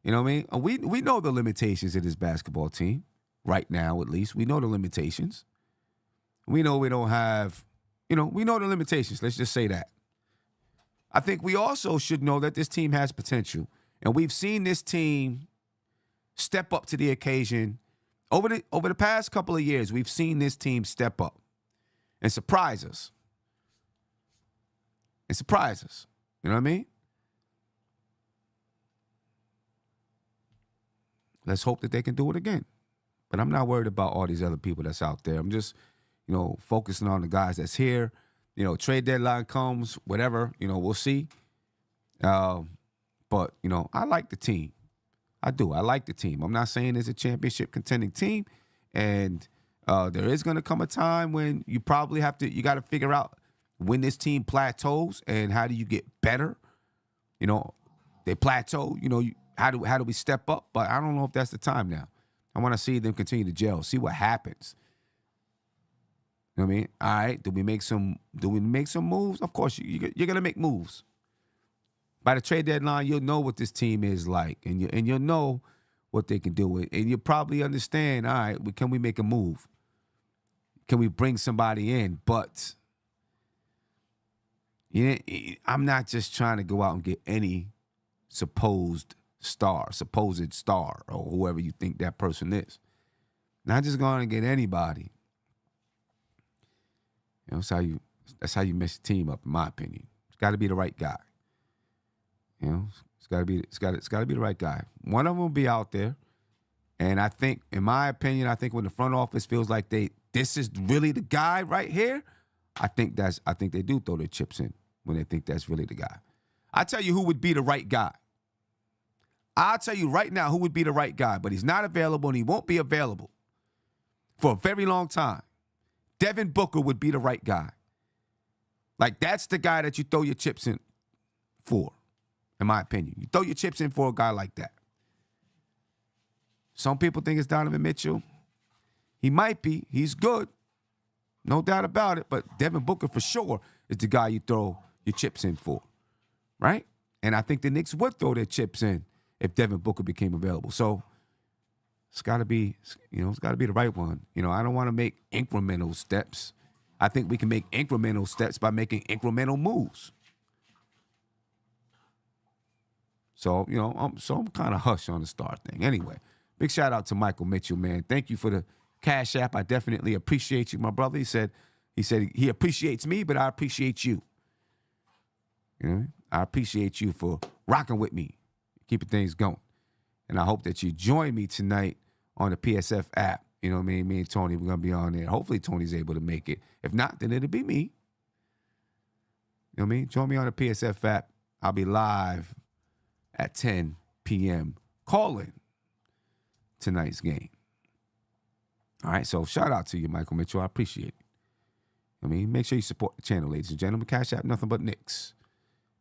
You know what I mean? We know the limitations of this basketball team right now, at least. We know the limitations. We know we don't have, we know the limitations. Let's just say that. I think we also should know that this team has potential. And we've seen this team step up to the occasion. Over the past couple of years, we've seen this team step up and surprise us. You know what I mean? Let's hope that they can do it again. But I'm not worried about all these other people that's out there. I'm just, focusing on the guys that's here. Trade deadline comes, whatever, we'll see. But, I like the team. I do. I like the team. I'm not saying it's a championship contending team. And there is going to come a time when you probably you got to figure out when this team plateaus and how do you get better. They plateau, how do we step up? But I don't know if that's the time now. I want to see them continue to gel, see what happens. You know what I mean? All right, do we make some moves? Of course, you're going to make moves. By the trade deadline, you'll know what this team is like, and you'll know what they can do. And you'll probably understand, all right, can we make a move? Can we bring somebody in? But I'm not just trying to go out and get any supposed star, or whoever you think that person is. Not just going to get anybody. That's how you mess the team up, in my opinion. It's got to be the right guy. It's got to be the right guy. One of them will be out there, and I think, in my opinion, when the front office feels like this is really the guy right here, I think they do throw their chips in when they think that's really the guy. I tell you who would be the right guy. I'll tell you right now who would be the right guy, but he's not available and he won't be available for a very long time. Devin Booker would be the right guy. Like, that's the guy that you throw your chips in for, in my opinion. You throw your chips in for a guy like that. Some people think it's Donovan Mitchell. He might be. He's good. No doubt about it. But Devin Booker, for sure, is the guy you throw your chips in for, right? And I think the Knicks would throw their chips in if Devin Booker became available. So it's got to be, the right one. I don't want to make incremental steps. I think we can make incremental steps by making incremental moves. So, I'm kind of hush on the star thing. Anyway, big shout out to Michael Mitchell, man. Thank you for the Cash App. I definitely appreciate you, my brother. He said he appreciates me, but I appreciate you. I appreciate you for rocking with me, keeping things going. And I hope that you join me tonight on the PSF app. You know what I mean? Me and Tony, we're going to be on there. Hopefully Tony's able to make it. If not, then it'll be me. You know what I mean? Join me on the PSF app. I'll be live at 10 p.m. calling tonight's game. All right, so shout out to you, Michael Mitchell. I appreciate it. Make sure you support the channel, ladies and gentlemen. Cash App, Nothing But Knicks.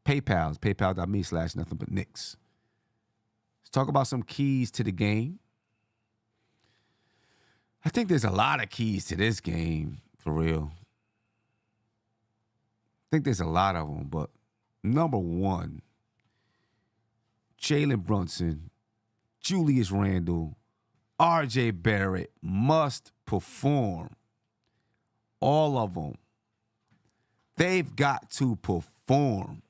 PayPal's paypal.me/Nothing But Knicks. Let's talk about some keys to the game. I think there's a lot of keys to this game, for real. I think there's a lot of them, but number one, Jalen Brunson, Julius Randle, R.J. Barrett must perform. All of them. They've got to perform.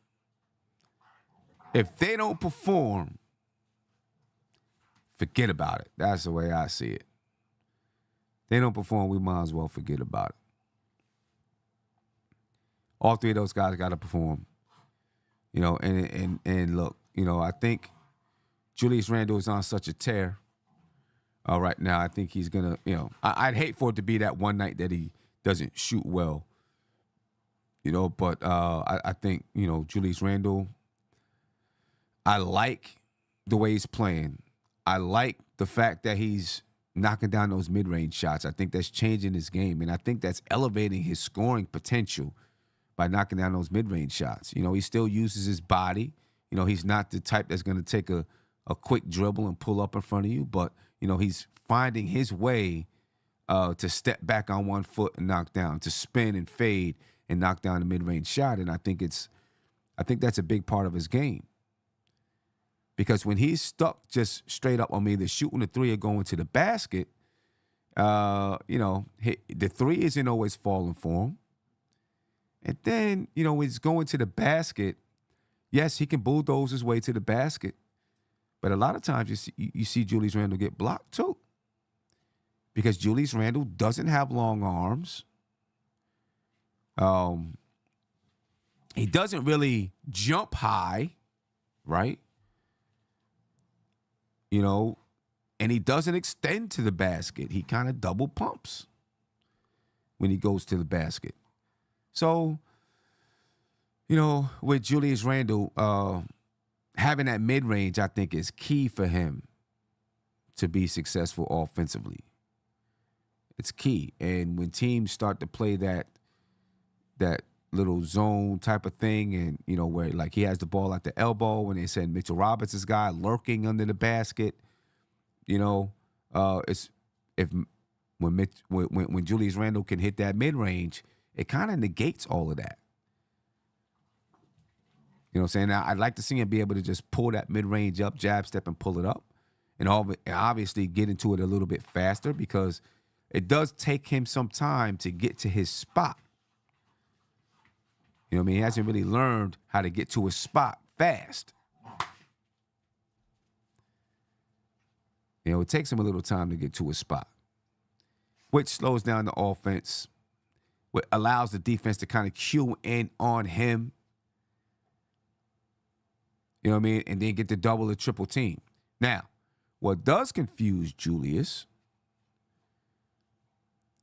If they don't perform, forget about it. That's the way I see it. They don't perform, we might as well forget about it. All three of those guys got to perform. You know, and look, you know, I think Julius Randle is on such a tear right now. I think he's going to, you know, I'd hate for it to be that one night that he doesn't shoot well. You know, but I think, you know, Julius Randle, I like the way he's playing. I like the fact that he's knocking down those mid-range shots. I think that's changing his game, and I think that's elevating his scoring potential by knocking down those mid-range shots. You know, he still uses his body. You know, he's not the type that's going to take a quick dribble and pull up in front of you, but, you know, he's finding his way to step back on one foot and knock down, to spin and fade and knock down a mid-range shot, and I think that's a big part of his game. Because when he's stuck just straight up on either shooting the three or going to the basket, you know, the three isn't always falling for him. And then, you know, when he's going to the basket, yes, he can bulldoze his way to the basket. But a lot of times you see Julius Randle get blocked too. Because Julius Randle doesn't have long arms. He doesn't really jump high, right? You know, and he doesn't extend to the basket. He kind of double pumps when he goes to the basket. So, you know, with Julius Randle, having that mid-range, I think, is key for him to be successful offensively. It's key. And when teams start to play that little zone type of thing, and, you know, where like he has the ball at the elbow and they send Mitchell Robinson's guy lurking under the basket, you know, when Julius Randle can hit that mid-range, it kind of negates all of that. You know what I'm saying? Now, I'd like to see him be able to just pull that mid-range up, jab step, and pull it up, and obviously get into it a little bit faster, because it does take him some time to get to his spot. You know what I mean? He hasn't really learned how to get to his spot fast. You know, it takes him a little time to get to his spot, which slows down the offense, which allows the defense to kind of cue in on him. You know what I mean? And then get the double or triple team. Now, what does confuse Julius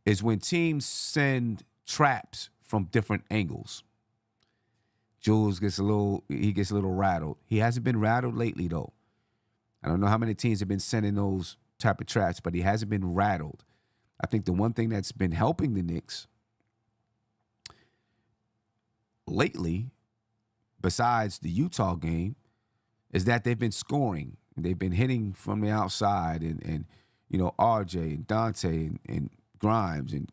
is when teams send traps from different angles. Jules gets a little rattled. He hasn't been rattled lately, though. I don't know how many teams have been sending those type of traps, but he hasn't been rattled. I think the one thing that's been helping the Knicks lately, besides the Utah game, is that they've been scoring. They've been hitting from the outside, and you know, RJ and Dante and Grimes and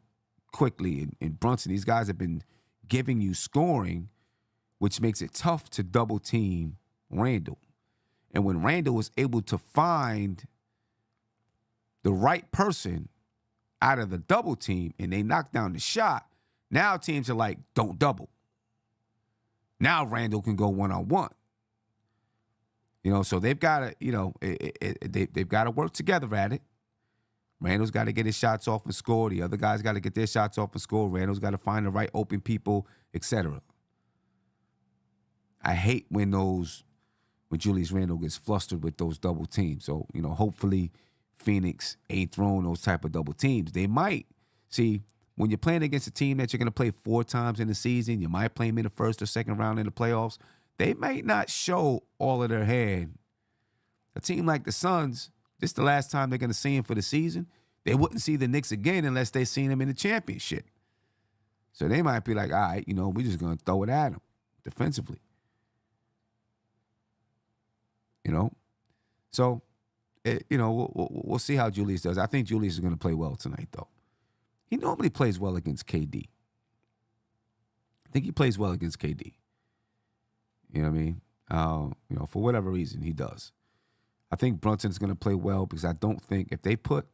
Quickly and Brunson. These guys have been giving you scoring, which makes it tough to double team Randle. And when Randle was able to find the right person out of the double team and they knock down the shot, now teams are like, don't double. Now Randle can go one-on-one. You know, so they've got to, you know, they've got to work together at it. Randle's got to get his shots off and score. The other guys got to get their shots off and score. Randle's got to find the right open people, etc. I hate when Julius Randle gets flustered with those double teams. So, you know, hopefully Phoenix ain't throwing those type of double teams. They might. See, when you're playing against a team that you're going to play 4 times in the season, you might play them in the first or second round in the playoffs, they might not show all of their hand. A team like the Suns, this is the last time they're going to see him for the season. They wouldn't see the Knicks again unless they seen him in the championship. So they might be like, all right, you know, we're just going to throw it at him defensively. You know? So, you know, we'll see how Julius does. I think Julius is going to play well tonight, though. He normally plays well against KD. I think he plays well against KD. You know what I mean? You know, for whatever reason, he does. I think Brunson's going to play well because I don't think if they put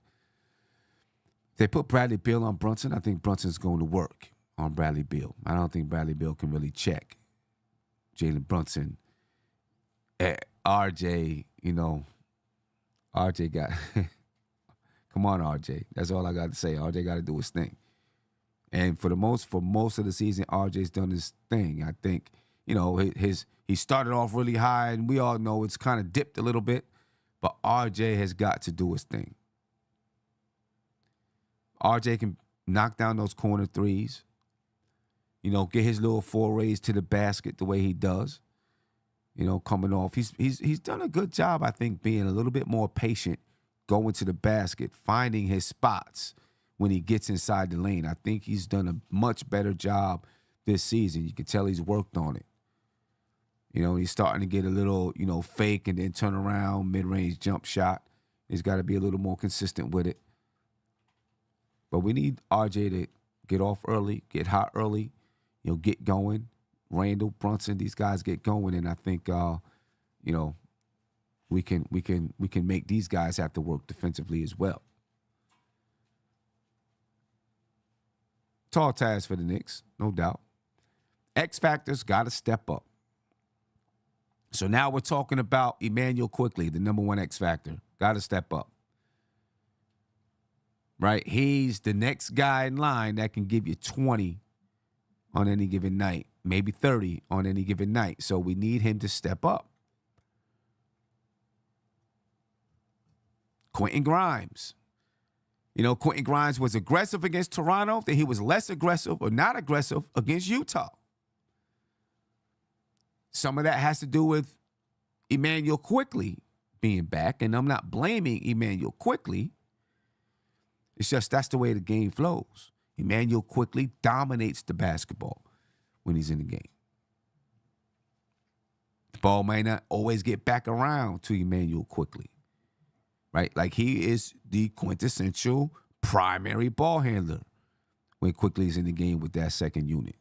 Bradley Beal on Brunson, I think Brunson's going to work. on Bradley Beal. I don't think Bradley Beal can really check Jalen Brunson. RJ, RJ got come on, RJ. That's all I got to say. RJ got to do his thing. And for most of the season, RJ's done his thing. I think, he started off really high, and we all know it's kind of dipped a little bit, but RJ has got to do his thing. RJ can knock down those corner threes, get his little forays to the basket the way he does, coming off. He's done a good job, I think, being a little bit more patient, going to the basket, finding his spots when he gets inside the lane. I think he's done a much better job this season. You can tell he's worked on it. He's starting to get a little, fake and then turn around, mid-range jump shot. He's got to be a little more consistent with it. But we need RJ to get off early, get hot early, get going. Randall, Brunson, these guys get going, and I think, we can make these guys have to work defensively as well. Tall task for the Knicks, no doubt. X factors got to step up. So now we're talking about Emmanuel Quickly, the number one X factor. Got to step up. Right? He's the next guy in line that can give you 20 on any given night, maybe 30 on any given night. So we need him to step up. Quentin Grimes. Quentin Grimes was aggressive against Toronto, then he was less aggressive or not aggressive against Utah. Some of that has to do with Emmanuel Quickly being back, and I'm not blaming Emmanuel Quickly. It's just that's the way the game flows. Emmanuel Quickly dominates the basketball when he's in the game. The ball may not always get back around to Emmanuel Quickly. Right? Like he is the quintessential primary ball handler when Quickly's in the game with that second unit.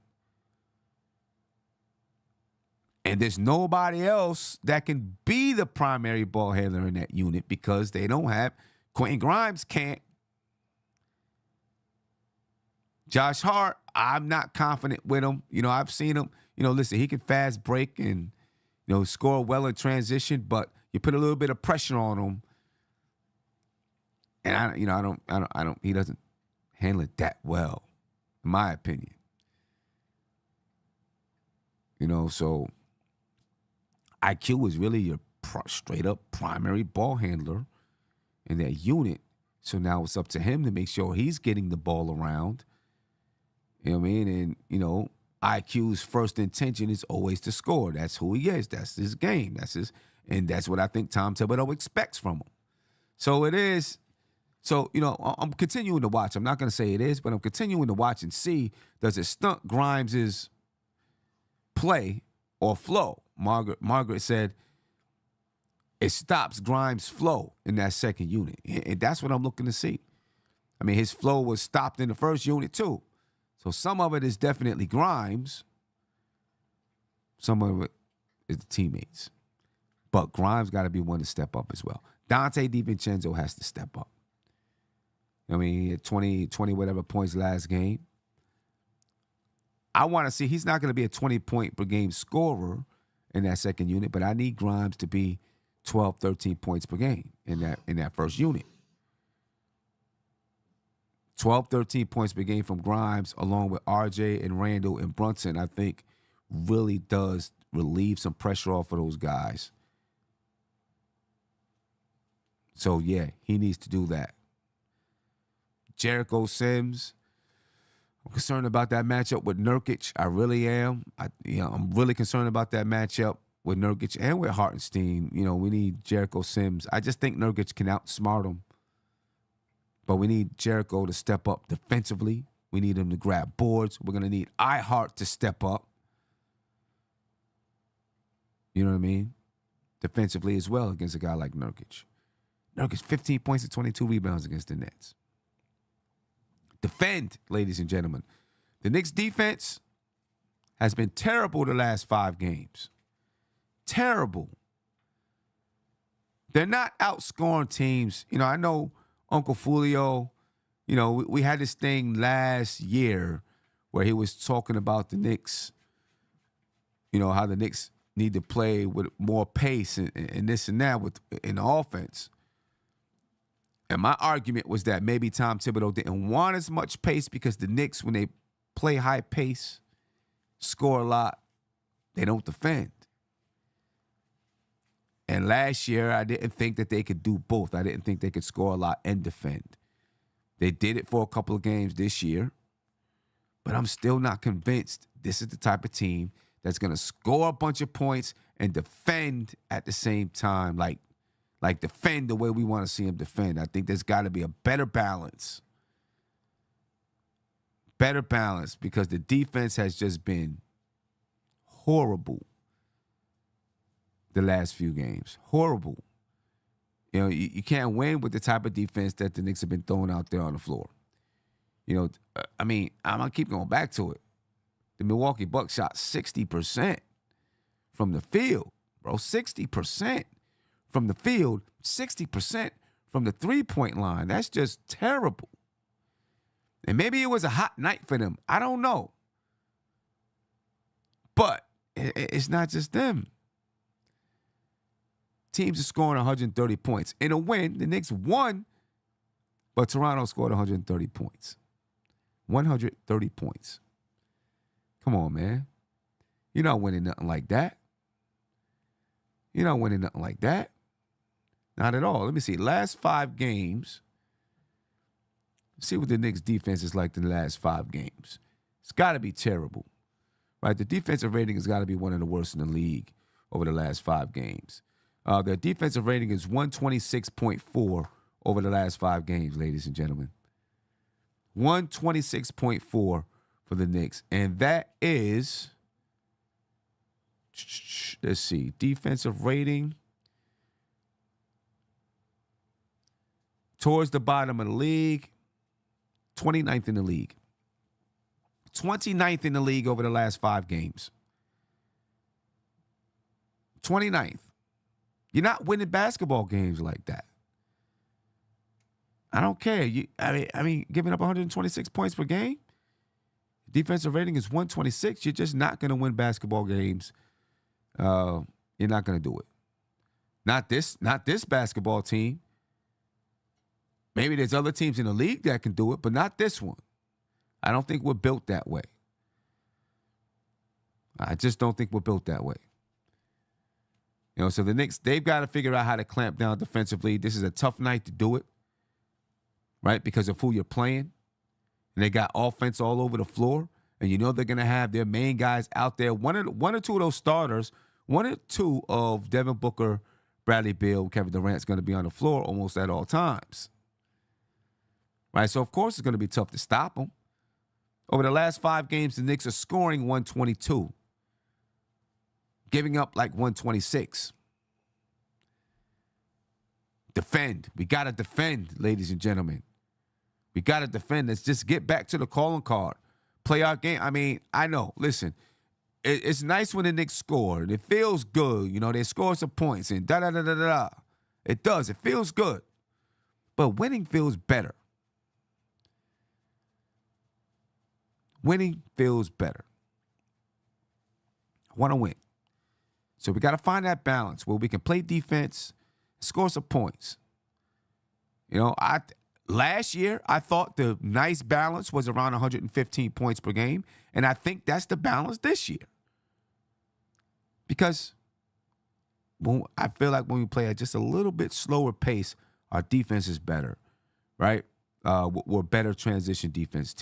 And there's nobody else that can be the primary ball handler in that unit because they don't have, Quentin Grimes can't. Josh Hart, I'm not confident with him. I've seen him, listen, he can fast break and, score well in transition, but you put a little bit of pressure on him. And he doesn't handle it that well, in my opinion. So IQ is really your straight up primary ball handler in that unit. So now it's up to him to make sure he's getting the ball around. You know what I mean? And, IQ's first intention is always to score. That's who he is. That's his game. And that's what I think Tom Thibodeau expects from him. So it is. So, I'm continuing to watch. I'm not going to say it is, but I'm continuing to watch and see, does it stunt Grimes' play or flow? Margaret said it stops Grimes' flow in that second unit. And that's what I'm looking to see. I mean, his flow was stopped in the first unit too. So some of it is definitely Grimes. Some of it is the teammates. But Grimes got to be one to step up as well. Dante DiVincenzo has to step up. He had 20 whatever points last game. I want to see, he's not going to be a 20-point per game scorer in that second unit, but I need Grimes to be 12, 13 points per game in that first unit. 12, 13 points per game from Grimes, along with RJ and Randall and Brunson, I think really does relieve some pressure off of those guys. So, yeah, he needs to do that. Jericho Sims, I'm concerned about that matchup with Nurkic. I really am. I'm really concerned about that matchup with Nurkic and with Hartenstein. We need Jericho Sims. I just think Nurkic can outsmart him. But we need Jericho to step up defensively. We need him to grab boards. We're going to need iHeart to step up. You know what I mean? Defensively as well against a guy like Nurkic. Nurkic, 15 points and 22 rebounds against the Nets. Defend, ladies and gentlemen. The Knicks defense has been terrible the last 5 games. Terrible. They're not outscoring teams. I know Uncle Fulio, we had this thing last year where he was talking about the Knicks, how the Knicks need to play with more pace and this and that in the offense. And my argument was that maybe Tom Thibodeau didn't want as much pace because the Knicks, when they play high pace, score a lot, they don't defend. And last year, I didn't think that they could do both. I didn't think they could score a lot and defend. They did it for a couple of games this year, but I'm still not convinced this is the type of team that's going to score a bunch of points and defend at the same time, like defend the way we want to see them defend. I think there's got to be a better balance. Better balance, because the defense has just been horrible the last few games. Horrible. You can't win with the type of defense that the Knicks have been throwing out there on the floor. I'm going to keep going back to it. The Milwaukee Bucks shot 60% from the field, bro. 60% from the field, 60% from the three-point line. That's just terrible. And maybe it was a hot night for them. I don't know. But it's not just them. Teams are scoring 130 points. In a win, the Knicks won, but Toronto scored 130 points. 130 points. Come on, man. You're not winning nothing like that. You're not winning nothing like that. Not at all. Let me see. Last 5 games. See what the Knicks defense is like in the last 5 games. It's got to be terrible, right? The defensive rating has got to be one of the worst in the league over the last 5 games. Their defensive rating is 126.4 over the last 5 games, ladies and gentlemen. 126.4 for the Knicks. And that is, let's see, defensive rating towards the bottom of the league, 29th in the league. 29th in the league over the last 5 games. 29th. You're not winning basketball games like that. I don't care. I mean, giving up 126 points per game. Defensive rating is 126. You're just not going to win basketball games. You're not going to do it. Not this basketball team. Maybe there's other teams in the league that can do it, but not this one. I don't think we're built that way. I just don't think we're built that way. So the Knicks, they've got to figure out how to clamp down defensively. This is a tough night to do it, right? Because of who you're playing. And they got offense all over the floor. And they're going to have their main guys out there. One or two of those starters, 1 or 2 of Devin Booker, Bradley Beal, Kevin Durant is going to be on the floor almost at all times. Right? So, of course, it's going to be tough to stop them. Over the last 5 games, the Knicks are scoring 122. Giving up like 126. Defend. We got to defend, ladies and gentlemen. We got to defend. Let's just get back to the calling card. Play our game. I mean, I know. Listen, it's nice when the Knicks score. It feels good. They score some points and da-da-da-da-da. It does. It feels good. But winning feels better. Winning feels better. I want to win. So we got to find that balance where we can play defense, score some points. Last year, I thought the nice balance was around 115 points per game, and I think that's the balance this year. Because I feel like when we play at just a little bit slower pace, our defense is better, right? We're a better transition defensive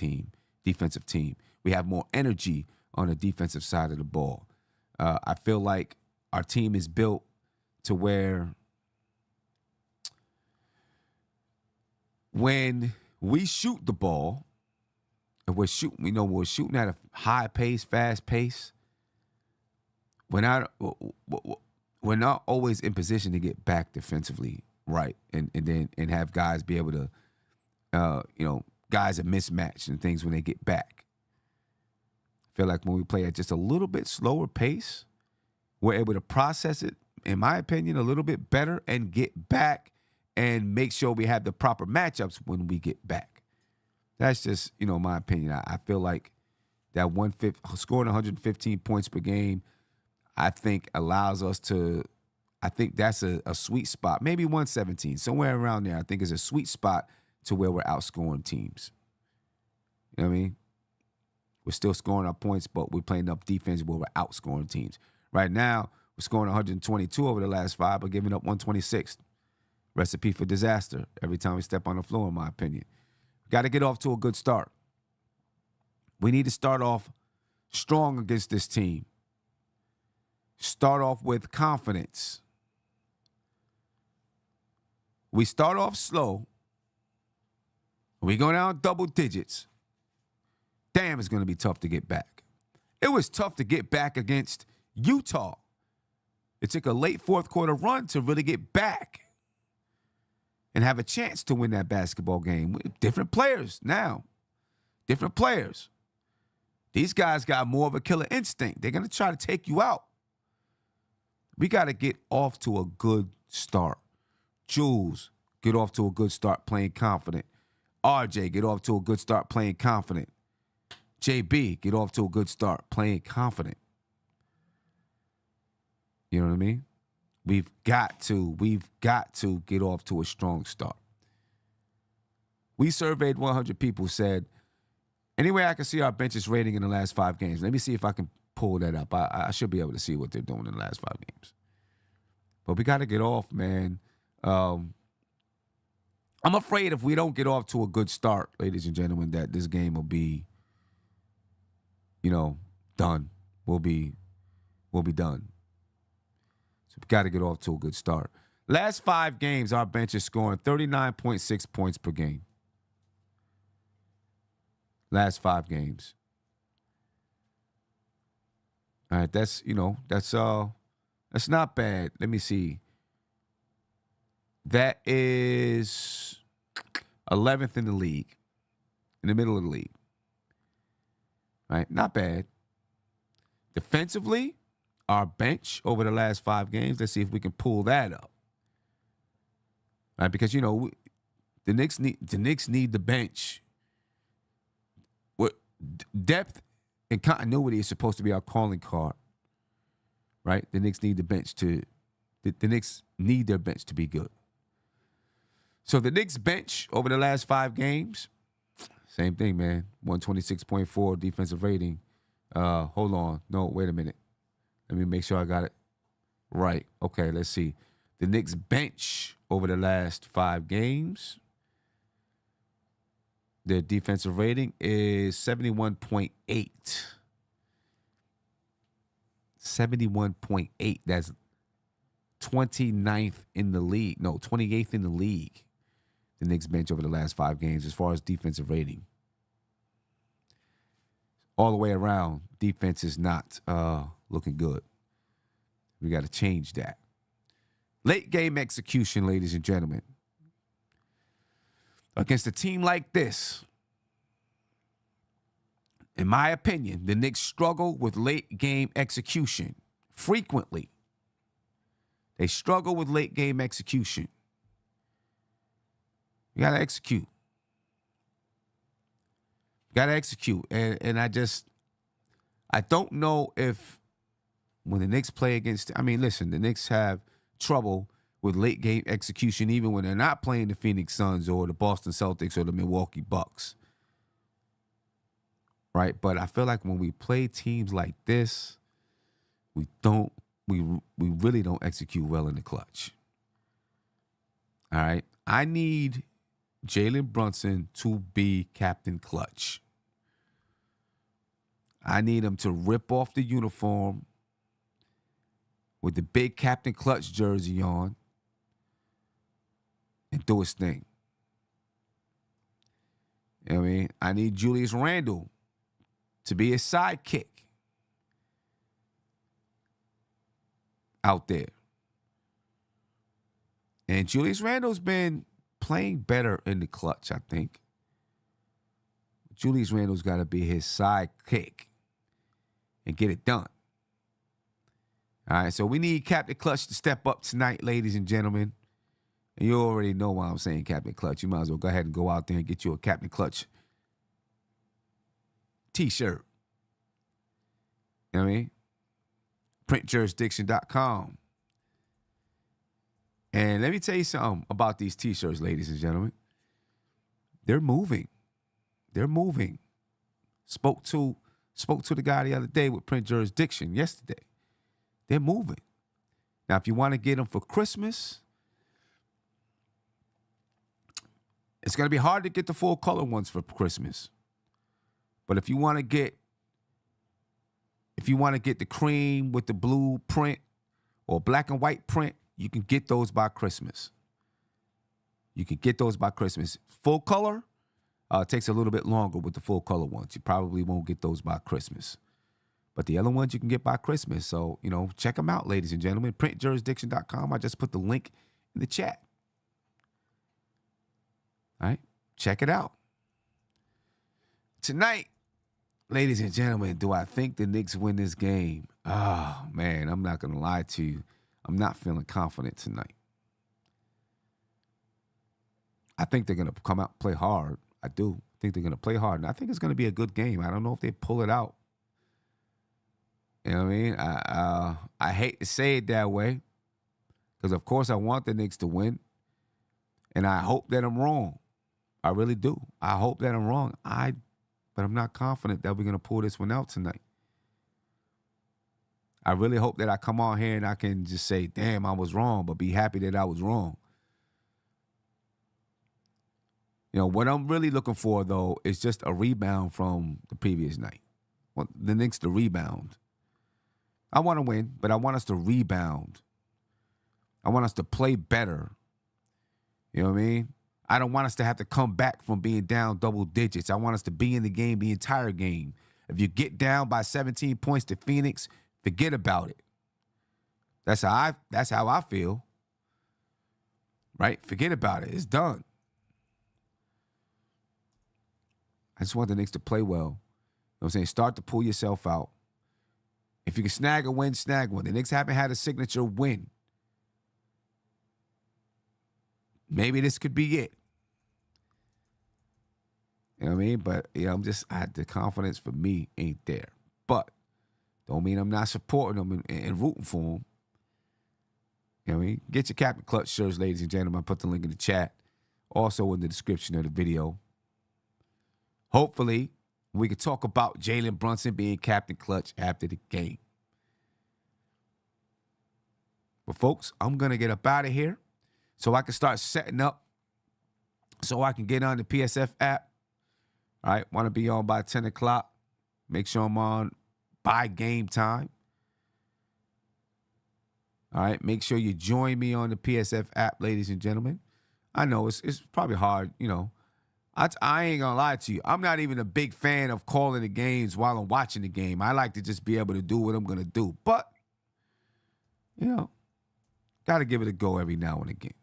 team. We have more energy on the defensive side of the ball. I feel like our team is built to where when we shoot the ball, and we're shooting at a high pace, fast pace, we're not always in position to get back defensively, right? And have guys be able to, guys are mismatched and things when they get back. I feel like when we play at just a little bit slower pace, we're able to process it, in my opinion, a little bit better and get back and make sure we have the proper matchups when we get back. That's just, my opinion. I feel like that scoring 115 points per game, I think allows us to. I think that's a sweet spot. Maybe 117, somewhere around there. I think is a sweet spot to where we're outscoring teams. You know what I mean? We're still scoring our points, but we're playing enough defense where we're outscoring teams. Right now, we're scoring 122 over the last 5, but giving up 126. Recipe for disaster every time we step on the floor, in my opinion. Got to get off to a good start. We need to start off strong against this team. Start off with confidence. We start off slow. We go down double digits. Damn, it's going to be tough to get back. It was tough to get back against Utah. It took a late fourth quarter run to really get back and have a chance to win that basketball game. Different players now. Different players. These guys got more of a killer instinct. They're going to try to take you out. We got to get off to a good start. Jules, get off to a good start playing confident. RJ, get off to a good start playing confident. JB, get off to a good start playing confident. You know what I mean? We've got to get off to a strong start. We surveyed 100 people, said, anyway, I can see our bench's rating in the last 5 games. Let me see if I can pull that up. I should be able to see what they're doing in the last 5 games. But we got to get off, man. I'm afraid if we don't get off to a good start, ladies and gentlemen, that this game will be, done. We'll be done. So we got to get off to a good start. Last 5 games, our bench is scoring 39.6 points per game. Last 5 games. All right, that's not bad. Let me see. That is 11th in the league, in the middle of the league. All right, not bad. Defensively, our bench over the last 5 games, let's see if we can pull that up. All right, because, the Knicks need the bench. What depth and continuity is supposed to be our calling card, right? The Knicks need the bench the Knicks need their bench to be good. So the Knicks bench over the last 5 games, same thing, man. 126.4 defensive rating. Hold on. No, wait a minute. Let me make sure I got it right. Okay, let's see. The Knicks bench over the last 5 games, their defensive rating is 71.8. 71.8. That's 29th in the league. No, 28th in the league. The Knicks bench over the last 5 games as far as defensive rating. All the way around, defense is not looking good. We got to change that. Late game execution, ladies and gentlemen. Against a team like this, in my opinion, the Knicks struggle with late game execution frequently. They struggle with late game execution. You got to execute. You got to execute. And I don't know if when the Knicks play against, listen, the Knicks have trouble with late game execution even when they're not playing the Phoenix Suns or the Boston Celtics or the Milwaukee Bucks. Right? But I feel like when we play teams like this, we really don't execute well in the clutch. All right? I need Jalen Brunson to be Captain Clutch. I need him to rip off the uniform with the big Captain Clutch jersey on and do his thing. You know what I mean? I need Julius Randle to be his sidekick out there. And Julius Randle's been playing better in the clutch, I think. Julius Randle's got to be his sidekick and get it done. All right, so we need Captain Clutch to step up tonight, ladies and gentlemen. And you already know why I'm saying Captain Clutch. You might as well go ahead and go out there and get you a Captain Clutch t-shirt. what I mean? Printjurisdiction.com. And let me tell you something about these T-shirts, ladies and gentlemen. They're moving. They're moving. Spoke to the guy the other day with Print Jurisdiction yesterday. They're moving. Now, if you want to get them for Christmas, it's going to be hard to get the full color ones for Christmas. But if you want to get the cream with the blue print or black and white print, you can get those by Christmas. Full color takes a little bit longer with the full color ones. You probably won't get those by Christmas. But the other ones you can get by Christmas. So, check them out, ladies and gentlemen. Printjurisdiction.com. I just put the link in the chat. All right? Check it out. Tonight, ladies and gentlemen, do I think the Knicks win this game? Oh, man, I'm not going to lie to you. I'm not feeling confident tonight. I think they're going to come out and play hard. I do think they're going to play hard. And I think it's going to be a good game. I don't know if they pull it out. You know what I mean? I hate to say it that way because, of course, I want the Knicks to win. And I hope that I'm wrong. I really do. I hope that I'm wrong. But I'm not confident that we're going to pull this one out tonight. I really hope that I come on here and I can just say, damn, I was wrong, but be happy that I was wrong. What I'm really looking for, though, is just a rebound from the previous night. Well, the Knicks to rebound. I want to win, but I want us to rebound. I want us to play better. You know what I mean? I don't want us to have to come back from being down double digits. I want us to be in the game the entire game. If you get down by 17 points to Phoenix, forget about it. That's how I feel. Right? Forget about it. It's done. I just want the Knicks to play well. You know what I'm saying? Start to pull yourself out. If you can snag a win, snag one. The Knicks haven't had a signature win. Maybe this could be it. You know what I mean? But the confidence for me ain't there. But don't mean I'm not supporting them and rooting for them. You know what I mean? Get your Captain Clutch shirts, ladies and gentlemen. I put the link in the chat. Also in the description of the video. Hopefully, we can talk about Jalen Brunson being Captain Clutch after the game. But folks, I'm going to get up out of here so I can start setting up so I can get on the PSF app. All right, want to be on by 10 o'clock. Make sure I'm on by game time. All right, make sure you join me on the PSF app, ladies and gentlemen. I know it's probably hard, I ain't going to lie to you. I'm not even a big fan of calling the games while I'm watching the game. I like to just be able to do what I'm going to do. But, got to give it a go every now and again.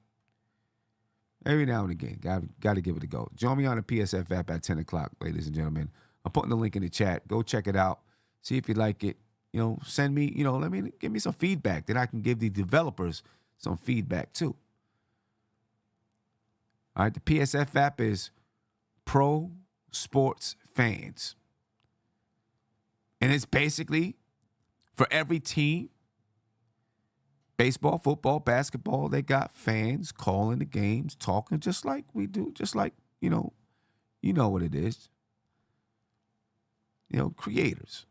Every now and again, got to give it a go. Join me on the PSF app at 10 o'clock, ladies and gentlemen. I'm putting the link in the chat. Go check it out. See if you like it. Send me, give me some feedback that I can give the developers some feedback too. All right, the PSF app is Pro Sports Fans. And it's basically for every team, baseball, football, basketball, they got fans calling the games, talking just like we do, just like, you know what it is. Creators.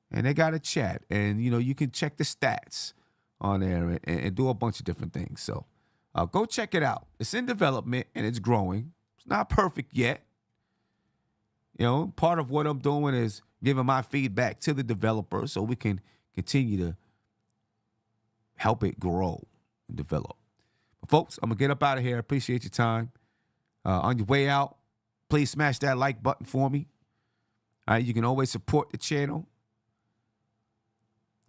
And they got a chat. And, you can check the stats on there and do a bunch of different things. So go check it out. It's in development and it's growing. It's not perfect yet. Part of what I'm doing is giving my feedback to the developers so we can continue to help it grow and develop. But folks, I'm going to get up out of here. I appreciate your time. On your way out, please smash that like button for me. All right, you can always support the channel.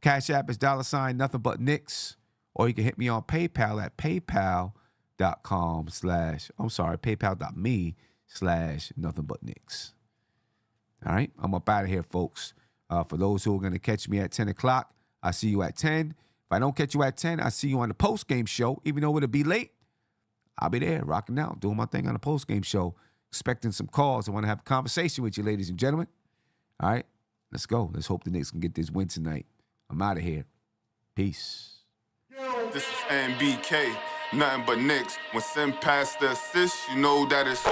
Cash App is $ nothing but Knicks. Or you can hit me on PayPal at paypal.me/nothing but Knicks. All right, I'm up out of here, folks. For those who are going to catch me at 10 o'clock, I see you at 10. If I don't catch you at 10, I see you on the post-game show. Even though it'll be late, I'll be there, rocking out, doing my thing on the post-game show, expecting some calls. I want to have a conversation with you, ladies and gentlemen. All right? Let's go. Let's hope the Knicks can get this win tonight. I'm out of here. Peace. This is NBK, nothing but Knicks. When Sim passed the assist, you know that it's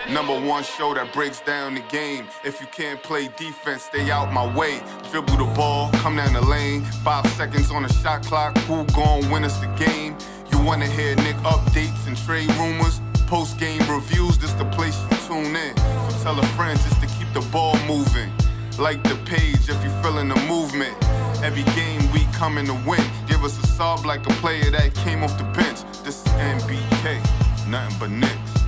#1 show that breaks down the game. If you can't play defense, stay out my way. Dribble the ball, come down the lane. 5 seconds on the shot clock, who gon' win us the game? You wanna hear Nick updates and trade rumors? Post-game reviews, this the place you tune in. So tell a friend just to keep the ball moving. Like the page if you feeling the movement. Every game we coming to win. Give us a sub like a player that came off the bench. This is NBK, nothing but Knicks.